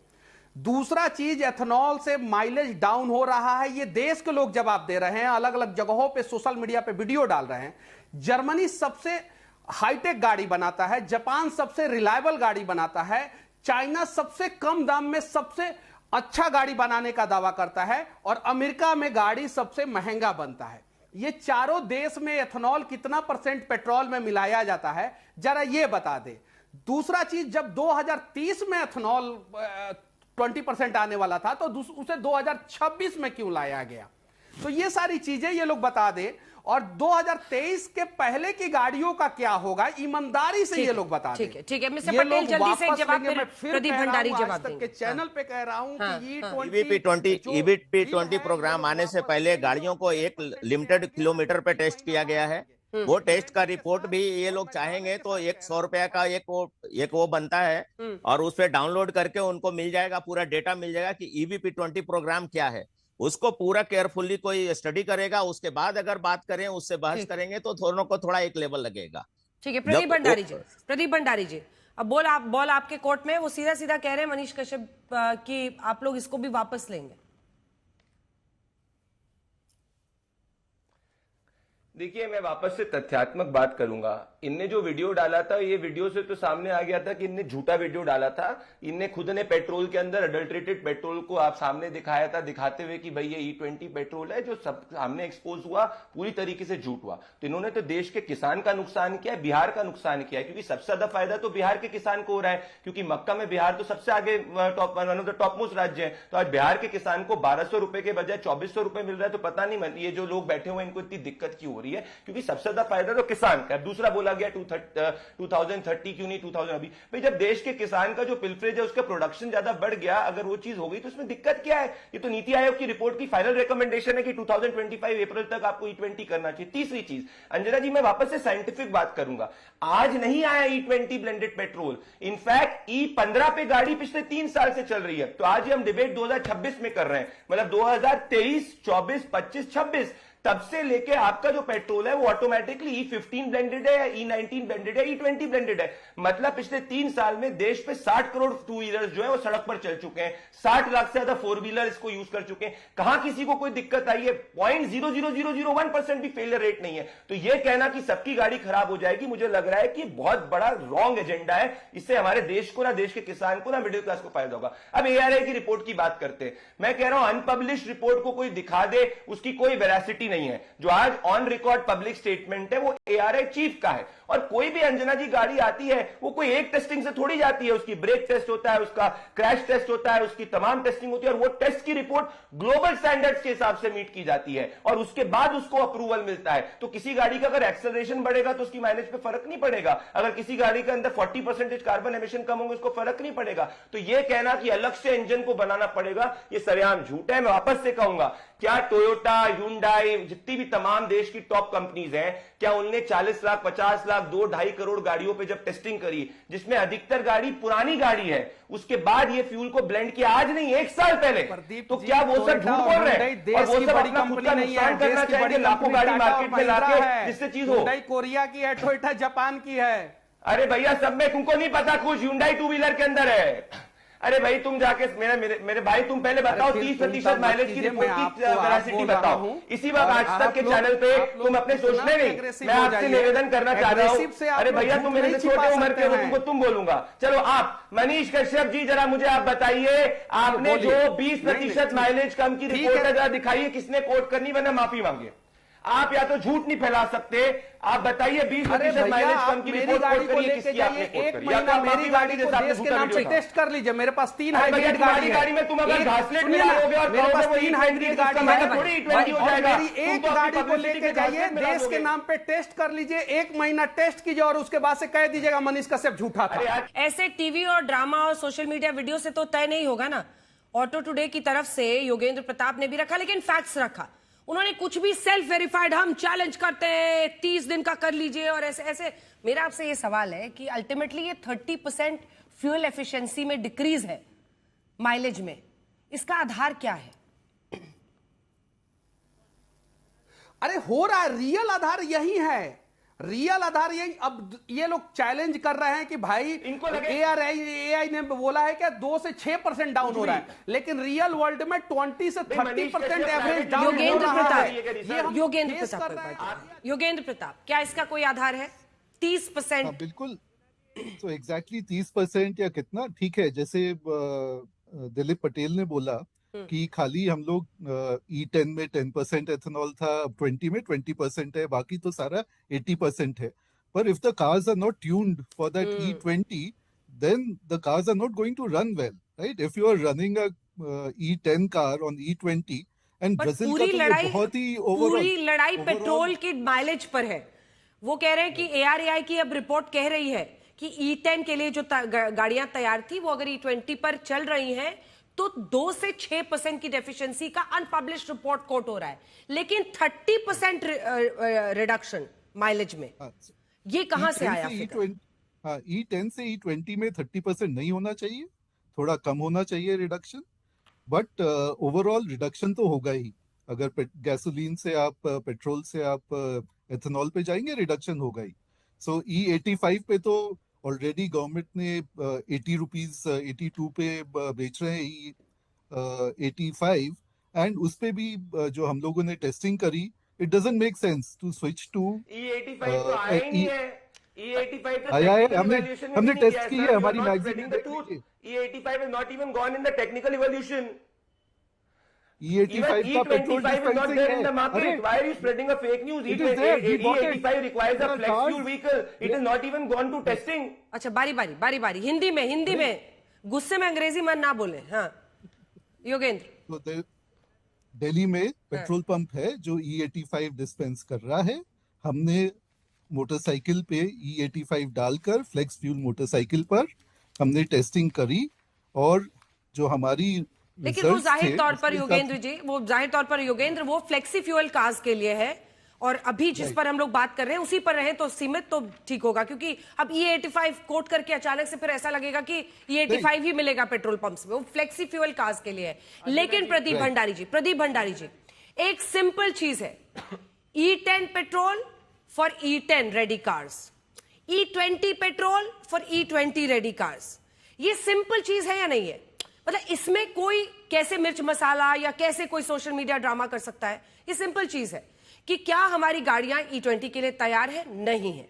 L: दूसरा चीज, एथेनॉल से माइलेज डाउन हो रहा है, ये देश के लोग जवाब दे रहे हैं, अलग अलग जगहों पे सोशल मीडिया पे वीडियो डाल रहे हैं। जर्मनी सबसे हाईटेक गाड़ी बनाता है, जापान सबसे रिलायबल गाड़ी बनाता है, चाइना सबसे कम दाम में सबसे अच्छा गाड़ी बनाने का दावा करता है, और अमेरिका में गाड़ी सबसे महंगा बनता है। ये चारों देश में एथेनॉल कितना % पेट्रोल में मिलाया जाता है, जरा ये बता दे। दूसरा चीज, जब 2030 में एथेनॉल 20% आने वाला था तो उसे 2026 में क्यों लाया गया? तो ये सारी चीजें ये लोग बता दे। और 2023 के पहले की गाड़ियों का क्या होगा, ईमानदारी से ये लोग बता दें।
H: ठीक है मिस्टर पटेल, जल्दी से जवाब फिर प्रदीप भंडारी जवाब देंगे।
L: के चैनल पे कह रहा हूं कि
P: EBP 20 प्रोग्राम आने से पहले गाड़ियों को एक लिमिटेड किलोमीटर पे टेस्ट किया गया है। वो टेस्ट का रिपोर्ट भी ये लोग चाहेंगे तो 100 रुपया का एक वो बनता है, और उस पर डाउनलोड करके उनको मिल जाएगा, पूरा डेटा मिल जाएगा कि EBP 20 प्रोग्राम क्या है। उसको पूरा केयरफुली कोई स्टडी करेगा, उसके बाद अगर बात करें, उससे बहस करेंगे तो दोनों को थोड़ा एक लेवल लगेगा।
H: ठीक है प्रदीप भंडारी जी, अब बॉल आपके कोर्ट में। वो सीधा सीधा कह रहे हैं मनीष कश्यप कि आप लोग इसको भी वापस लेंगे।
K: देखिए, मैं वापस से तथ्यात्मक बात करूंगा। इनने जो वीडियो डाला था, ये वीडियो से तो सामने आ गया था कि इनने झूठा वीडियो डाला था। इनने खुद ने पेट्रोल के अंदर अडल्ट्रेटेड पेट्रोल को आप सामने दिखाया था, दिखाते हुए कि भाई ये E20 पेट्रोल है, जो सब सामने एक्सपोज हुआ, पूरी तरीके से झूठ हुआ। तो इन्होंने तो देश के किसान का नुकसान किया, बिहार का नुकसान किया, क्योंकि सबसे ज्यादा फायदा तो बिहार के किसान को हो रहा है, क्योंकि मक्का में बिहार तो सबसे आगे टॉप मोस्ट राज्य है। तो आज बिहार के किसान को 1200 रुपए के बजाय 2400 रुपए मिल रहा है। तो पता नहीं ये जो लोग बैठे हुए हैं इनको इतनी दिक्कत क्यों हो रही है, क्योंकि सबसे ज्यादा फायदा तो किसान का। दूसरा बोला गया 2030 क्यों नहीं 2000। अभी भाई जब देश के किसान का जो पिल्फरेज है उसका प्रोडक्शन ज्यादा बढ़ गया, अगर वो चीज हो गई तो उसमें दिक्कत क्या है? ये तो नीति आयोग की रिपोर्ट की फाइनल रिकमेंडेशन है कि 2025 अप्रैल तक आपको E20 करना चाहिए। तीसरी चीज, अंजना जी, मैं वापस से साइंटिफिक बात करूंगा। आज नहीं आया E20 blended petrol, in fact E15 पे गाड़ी पिछले 3 साल से चल रही है। तो आज हम डिबेट 2026 में कर रहे हैं, मतलब 2023, 24, 25, 26 तब से लेके आपका जो पेट्रोल है वो ऑटोमेटिकली E15 ब्लेंडेड है या E19 ब्लेंडेड है, E20 ब्लेंडेड है। मतलब पिछले 3 साल में देश पे 60 करोड़ टू व्हीलर्स जो है वो सड़क पर चल चुके हैं, 60 लाख से ज्यादा 4 व्हीलर इसको यूज कर चुके हैं। कहां किसी को कोई दिक्कत आई है? 0.00001% भी फेलियर रेट नहीं है। तो ये कहना कि सबकी गाड़ी खराब हो जाएगी, मुझे लग रहा है कि बहुत बड़ा रॉन्ग एजेंडा है। इससे हमारे देश को, ना देश के किसान को, ना मिडिल क्लास को फायदा होगा। अब ARAI की रिपोर्ट की बात करते हैं। मैं कह रहा हूं अनपब्लिश्ड रिपोर्ट को कोई दिखा दे, उसकी कोई वेरासिटी नहीं है। जो आज ऑन रिकॉर्ड पब्लिक स्टेटमेंट है वो ARAI चीफ का है। और कोई भी अंजना जी गाड़ी आती है वो कोई एक टेस्टिंग से थोड़ी जाती है, उसकी ब्रेक टेस्ट होता है, उसका क्रैश टेस्ट होता है, उसकी तमाम टेस्टिंग होती है, और वो टेस्ट की रिपोर्ट ग्लोबल स्टैंडर्ड्स के हिसाब से मीट की जाती है और उसके बाद उसको अप्रूवल मिलता है। तो किसी गाड़ी का अगर एक्सेलरेशन बढ़ेगा तो उसकी माइलेज पे फर्क नहीं पड़ेगा, अगर किसी गाड़ी के अंदर 40% कार्बन एमिशन कम होंगे उसको फर्क नहीं पड़ेगा। तो ये कहना कि अलग से इंजन को बनाना पड़ेगा, ये सरेआम झूठ है। मैं वापस से कहूंगा, क्या टोयोटा, ह्यूंडई, जितनी भी तमाम देश की टॉप कंपनीज हैं, क्या उनने 40 लाख, 50 लाख, 2-2.5 करोड़ गाड़ियों पे जब टेस्टिंग करी, जिसमें अधिकतर गाड़ी पुरानी गाड़ी है, उसके बाद ये फ्यूल को ब्लेंड किया, आज नहीं 1 साल पहले, तो क्या वो सब झूठ बोल रहे हैं? और वो सब अपना खुद का नुकसान करना चाहेंगे, लाखों गाड़ी मार्केट में लाके जिससे चीज हो।
L: कोरिया की है, टोयोटा जापान की है।
K: अरे भैया सब में तुमको नहीं पता, कुछ ह्यूंडई 2 व्हीलर के अंदर है। अरे भाई तुम जाके मेरे भाई तुम पहले बताओ 30% माइलेज की रिपोर्ट की वेरासिटी बताओ। इसी वक्त आज तक के चैनल पे तुम अपने सोचने नहीं, मैं आपसे निवेदन करना चाह रहा हूं। अरे भैया तुम मेरे से छोटे उम्र के हो, तुमको तुम बोलूंगा। चलो आप मनीष कश्यप जी जरा मुझे आप बताइए, आपने जो 20% माइलेज कम की रिपोर्ट है जरा दिखाइए, किसने कोट करनी, वरना माफी मांगे। आप या तो झूठ नहीं फैला सकते, आप बताइए 20% माइलेज कम की रिपोर्ट कोट करिए, किसकी आपने कोट करी? या तो मेरी गाड़ी
L: को देश के नाम से टेस्ट कर लीजिए। मेरे पास 3 हाइब्रिड गाड़ी में
K: तुम अगर घासलेट में आओगे और
L: मेरे पास 3 हाइब्रिड गाड़ी है,
K: थोड़ी 20 हो जाएगा।
L: मेरी एक गाड़ी को लेके जाइए, देश के नाम पे टेस्ट कर लीजिए, 1 महीना टेस्ट कीजिए और उसके बाद से कह दीजिएगा मनीष कश्यप झूठा था।
H: ऐसे टीवी और ड्रामा और सोशल मीडिया वीडियो से तो तय नहीं होगा ना। ऑटो टुडे की तरफ से योगेंद्र प्रताप ने भी रखा, लेकिन फैक्ट्स रखा। उन्होंने कुछ भी सेल्फ वेरीफाइड, हम चैलेंज करते हैं 30 दिन का कर लीजिए और ऐसे ऐसे। मेरा आपसे ये सवाल है कि अल्टीमेटली ये 30% फ्यूल एफिशिएंसी में डिक्रीज है माइलेज में, इसका आधार क्या है?
L: अरे हो रहा है, रियल आधार यही है, रियल आधार यही। अब ये लोग चैलेंज कर रहे हैं कि भाई ARAI ने बोला है कि 2 से 6% डाउन हो रहा है, लेकिन रियल वर्ल्ड में 20 से 30% एवरेज डाउन हो रहा है।
H: योगेंद्र प्रताप, क्या इसका कोई आधार है? 30%
O: बिल्कुल, तो एग्जैक्टली 30% या कितना, ठीक है। जैसे दिलीप पटेल ने बोला कि खाली हम लोग E10 में 10% एथेनॉल था, अब 20 में 20% है, बाकी तो सारा 80% है। पर if the cars are not tuned for that E20, then the cars are not going to run well, right? If you are running a E10 car on E20 and Brazil का तो बहुत ही
H: पूरी लड़ाई पेट्रोल के mileage पर है। वो कह रहे हैं कि ARAI की अब रिपोर्ट कह रही है कि E10 के लिए जो गाड़ियां तैयार थी वो अगर E20 पर चल रही हैं तो 2 से 6% की डेफिशिएंसी का अनपब्लिश्ड रिपोर्ट कोट हो रहा है, लेकिन 30% रिडक्शन माइलेज में, ये कहां से आया?
O: E10 से E20 में 30% नहीं होना चाहिए, थोड़ा कम होना चाहिए रिडक्शन, बट ओवरऑल रिडक्शन तो होगा ही। अगर गैसोलीन से आप, पेट्रोल से आप एथेनॉल पे जाएंगे, रिडक्शन होगा ही। सो E85 पे तो ऑलरेडी गवर्नमेंट ने 80 रुपीज 82 पे बेच रहे हैं E85, एंड उस पे भी जो हम लोगों ने टेस्टिंग करी, it doesn't make sense to switch to
K: E85 तो आया ही नहीं है। E85 तो
O: आया है, हमने टेस्ट की है, हमारी मैगजीन में।
K: E85 is not even gone in the technical evolution.
O: E85 का पेट्रोल
K: डिस्पेंसिंग है। अरे why are you spreading a fake news? E85 requires a flex fuel vehicle. It is not even gone to testing.
H: अच्छा, बारी हिंदी में गुस्से में अंग्रेजी में ना बोले। हाँ योगेंद्र,
O: तो दिल्ली में पेट्रोल पंप है जो E85 डिस्पेंस कर रहा है। हमने मोटरसाइकिल पे E85 डालकर फ्लेक्स फ्यूल मोटरसाइकिल पर हमने टेस्टिंग करी, और जो हमारी
H: लेकिन वो जाहिर तौर पर योगेंद्र जी, वो फ्लेक्सी फ्यूल कार्स के लिए है, और अभी जिस पर हम लोग बात कर रहे हैं उसी पर रहे तो सीमित तो ठीक होगा, क्योंकि अब E85 कोट करके अचानक से फिर ऐसा लगेगा कि E85 ही मिलेगा पेट्रोल पंप्स में, वो फ्लेक्सी फ्यूल कार्स के लिए है। लेकिन प्रदीप भंडारी जी, एक सिंपल चीज है, E10 petrol for E10 ready cars, E20 petrol for E20 ready cars. ये सिंपल चीज है या नहीं है? मतलब इसमें कोई कैसे मिर्च मसाला या कैसे कोई सोशल मीडिया ड्रामा कर सकता है? ये सिंपल चीज है कि क्या हमारी गाड़ियां E20 के लिए तैयार है? नहीं है।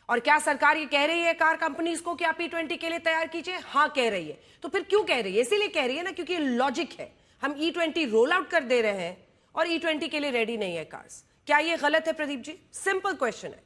H: और क्या सरकार ये कह रही है कार कंपनीज को कि आप E20 के लिए तैयार कीजिए? हाँ कह रही है। तो फिर क्यों कह रही है? इसीलिए कह रही है ना क्योंकि लॉजिक है, हम E20 रोल आउट कर दे रहे हैं और E20 के लिए रेडी नहीं है कार्स। क्या ये गलत है प्रदीप जी? सिंपल क्वेश्चन है।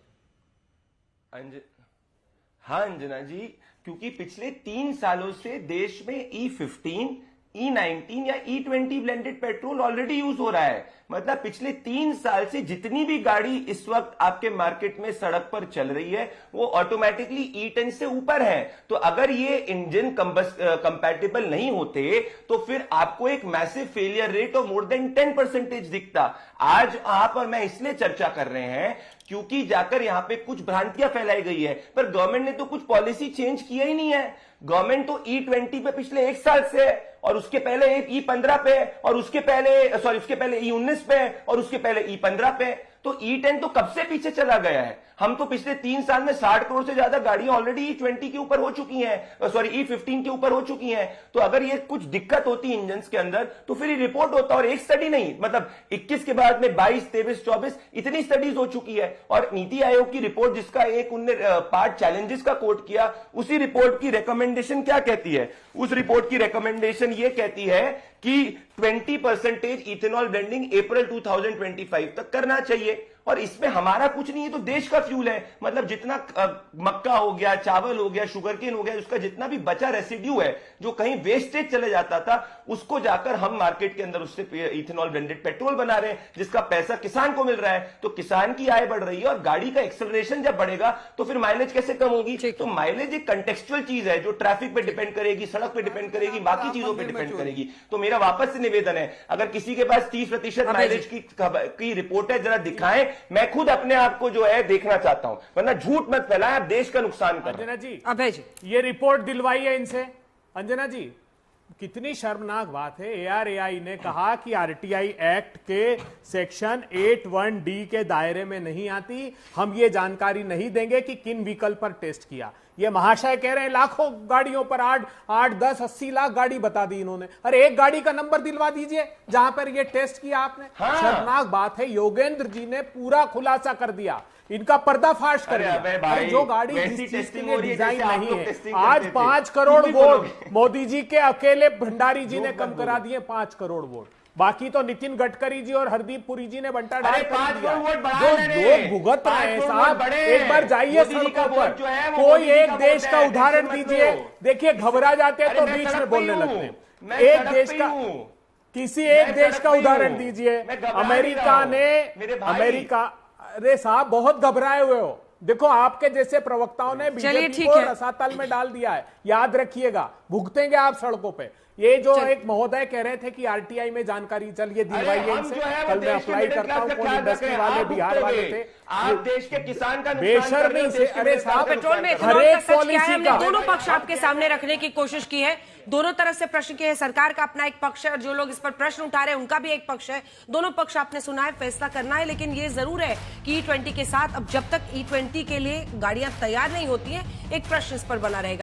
K: हाँ अंजना जी, क्योंकि पिछले 3 सालों से देश में E15, E19 या E20 blended petrol already use हो रहा है। मतलब पिछले 3 साल से जितनी भी गाड़ी इस वक्त आपके मार्केट में सड़क पर चल रही है वो ऑटोमेटिकली E10 से ऊपर है। तो अगर ये इंजन कंपैटिबल नहीं होते तो फिर आपको एक massive failure rate of more than 10% दिखता। आज आप और मैं इसलिए चर्चा कर रहे हैं क्योंकि जाकर यहां पे कुछ भ्रांतियां फैलाई गई है, पर गवर्नमेंट ने तो कुछ पॉलिसी चेंज किया ही नहीं है। गवर्नमेंट तो E20 पे पिछले 1 साल से है और उसके पहले E15 पे और उसके पहले E19 पे और उसके पहले E15 पे। तो E10 तो कब से पीछे चला गया है। हम तो पिछले 3 साल में 60 करोड़ से ज्यादा गाड़ियां ऑलरेडी E20 के ऊपर हो चुकी हैं, E15 के ऊपर हो चुकी हैं। तो अगर ये कुछ दिक्कत होती है इंजन के अंदर तो फिर ये रिपोर्ट होता। और एक स्टडी नहीं, मतलब 21 के बाद में 22, 23, 24 इतनी स्टडीज हो चुकी है। और नीति आयोग की रिपोर्ट जिसका एक उनने पार्ट चैलेंजेस का कोट किया, उसी रिपोर्ट की रिकमेंडेशन क्या कहती है? उस रिपोर्ट की रिकमेंडेशन ये कहती है कि 20% इथेनॉल ब्लेंडिंग अप्रैल 2025 तक करना चाहिए। और इसमें हमारा कुछ नहीं है, तो देश का फ्यूल है। मतलब जितना मक्का हो गया, चावल हो गया, शुगरकेन हो गया, उसका जितना भी बचा रेसिड्यू है जो कहीं वेस्टेज चले जाता था, उसको जाकर हम मार्केट के अंदर उससे इथेनॉल ब्लेंडेड पेट्रोल बना रहे हैं जिसका पैसा किसान को मिल रहा है। तो किसान की आय बढ़ रही है और गाड़ी का एक्सेलरेशन जब बढ़ेगा तो फिर माइलेज कैसे कम होगी? तो माइलेज एक कंटेक्चुअल चीज है जो ट्रैफिक पे डिपेंड करेगी, सड़क पे डिपेंड करेगी, बाकी चीजों पे डिपेंड करेगी। तो मेरा वापस से निवेदन है, अगर किसी के पास 30% माइलेज की रिपोर्ट है जरा दिखाएं। मैं खुद अपने आप को जो है देखना चाहता हूं, वरना झूठ मत फैलाएं, आप देश का नुकसान कर रहे हैं।
M: अंजना जी, अभय जी, ये रिपोर्ट दिलवाई है इनसे। अंजना जी, कितनी शर्मनाक बात है। ARAI ने कहा कि RTI एक्ट के सेक्शन 81D के दायरे में नहीं आती, हम ये जानकारी नहीं देंगे कि किन व्हीकल पर टेस्ट किया। ये महाशय कह रहे हैं लाखों गाड़ियों पर 8, 10, 80 लाख गाड़ी बता दी इन्होंने। अरे एक गाड़ी का नंबर दिलवा दीजिए जहां पर ये टेस्ट किया आपने।
K: हाँ।
M: शर्मनाक बात है। योगेंद्र जी ने पूरा खुलासा कर दिया, इनका पर्दाफाश कर दिया। जो गाड़ी जिस चीज के लिए डिजाइन नहीं है, आज 5 करोड़ वोट मोदी जी के अकेले भंडारी जी ने कम करा दिए। 5 करोड़ वोट, बाकी तो नितिन गडकरी जी और हरदीप पुरी जी ने बंटा डाल कर दिया। जो लोग भुगत रहे हैं साहब, एक बार जाइए सड़कों पर, कोई एक देश का उदाहरण दीजिए। देखिए घबरा जाते हैं तो बीच में बोलने लगते हैं। एक देश का, किसी एक देश का उदाहरण दीजिए। अमेरिका, अरे साहब बहुत घबराए हुए हो। देखो आपके जैसे प्रवक्ताओं ने बीजेपी को रसातल में डाल दिया है, याद रखिएगा, भुगतेंगे आप सड़कों पे। ये जो एक महोदय कह रहे थे कि RTI में जानकारी चलिए दिलवाइए इनसे, कल मैं अप्लाई करता हूं। कौन इंडस्ट्री वाले, बिहार वाले थे,
K: आप देश के किसान का
M: बेशर्मी से। अरे साहब,
H: पेट्रोल में
M: हर एक पॉलिसी
H: हमने दोनों पक्ष आपके सामने रखने की कोशिश की है। दोनों तरफ से प्रश्न किए हैं। सरकार का अपना एक पक्ष है और जो लोग इस पर प्रश्न उठा रहे हैं उनका भी एक पक्ष है। दोनों पक्ष आपने सुना है, फैसला करना है। लेकिन ये जरूर है कि E20 के साथ अब जब तक E20 के लिए गाड़ियां तैयार नहीं होती हैं, एक प्रश्न इस पर बना रहेगा।